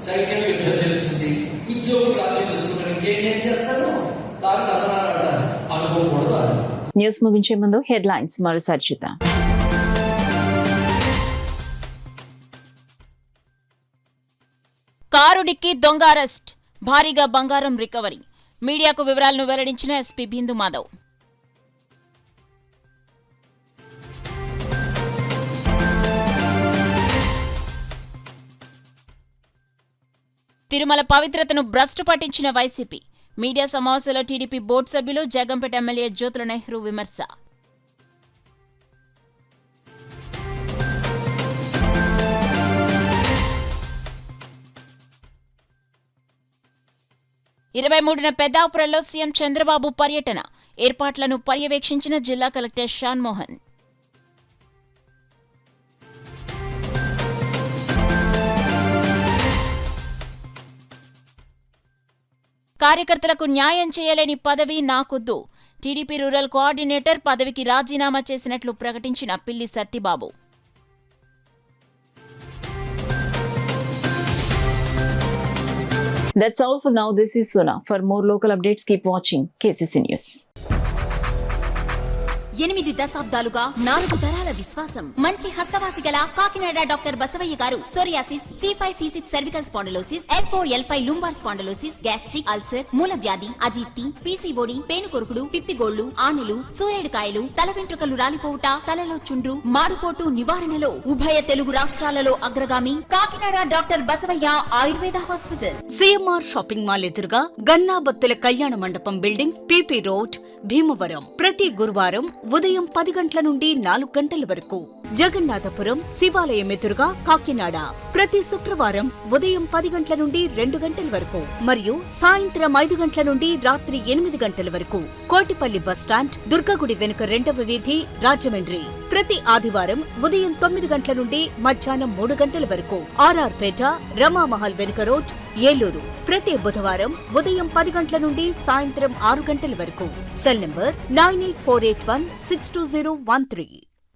సైన్యం యుద్ధం చేస్తుంది, ఉద్యోగులు రాజ్యం చేసుకుంటారు. ఇంకేం చేస్తారు? తాను అదనాలు ఆడాలి అనుకోకూడదు. అది న్యూస్ ముగించే ముందు హెడ్లైన్స్ మరోసారి చూద్దాం. కారు డిక్కి దొంగ అరెస్ట్, భారీగా బంగారం రికవరీ. మీడియాకు వివరాలను వెల్లడించిన ఎస్పీ బిందు మాధవ్. తిరుమల పవిత్రతను భ్రష్టు పట్టించిన వైసీపీ. మీడియా సమావేశంలో టీడీపీ బోర్డు సభ్యులు, జగంపేట ఎమ్మెల్యే జ్యోతుల నెహ్రూ విమర్శ. ఇరవై 23న పెద్దాపురంలో సీఎం చంద్రబాబు పర్యటన. ఏర్పాట్లను పర్యవేక్షించిన జిల్లా కలెక్టర్ షాన్మోహన్. కార్యకర్తలకు న్యాయం చేయలేని పదవి నాకొద్దు. టీడీపీ రూరల్ కోఆర్డినేటర్ పదవికి రాజీనామా చేసినట్లు ప్రకటించిన పిల్లి Sattibabu. That's all for now. This is Sona. For more local updates, keep watching KCC News. 8 దశాబ్దాలుగా 4 తరాల విశ్వాసం. మంచి హస్తవాసి గల Kakinada doctor Basavaiah garu psoriasis, C5C6 cervical spondylosis, L4L5 lumbar spondylosis, gastric ulcer, మూలవ్యాధి, అజీర్తి, PCOD, పేనుకొరుకుడు, పిప్పిగోళ్లు, ఆనెలు, సూరేడుకాయలు, తల వెంట్రుకలు రాలిపోవుట, తలలో చుండ్రు, మాడుకోటు నివారణలో ఉభయ తెలుగు రాష్ట్రాలలో అగ్రగామి Kakinada doctor Basavaiah Ayurveda hospital. CMR shopping mall ఎదురుగా గన్నాబత్తుల కళ్యాణ మండపం బిల్డింగ్, PP రోడ్, భీమవరం. ప్రతి గురువారం ఉదయం 10 గంటల నుండి 4 గంటల వరకు. జగన్నాథపురం శివాలయం ఎదురుగా కాకినాడ ప్రతి శుక్రవారం ఉదయం 10 గంటల నుండి 2 గంటల వరకు మరియు సాయంత్రం 5 గంటల నుండి రాత్రి 8 గంటల వరకు. కోటిపల్లి బస్టాండ్, దుర్గగుడి వెనుక 2వ వీధి, రాజమండ్రి. ప్రతి ఆదివారం ఉదయం 9 గంటల నుండి మధ్యాహ్నం 3 గంటల వరకు. RR పేట, రమామహల్ వెనుక రోడ్, ఏలూరు. ప్రతి బుధవారం ఉదయం 10 గంటల నుండి సాయంత్రం 6 గంటల వరకు. Cell number 9848162013.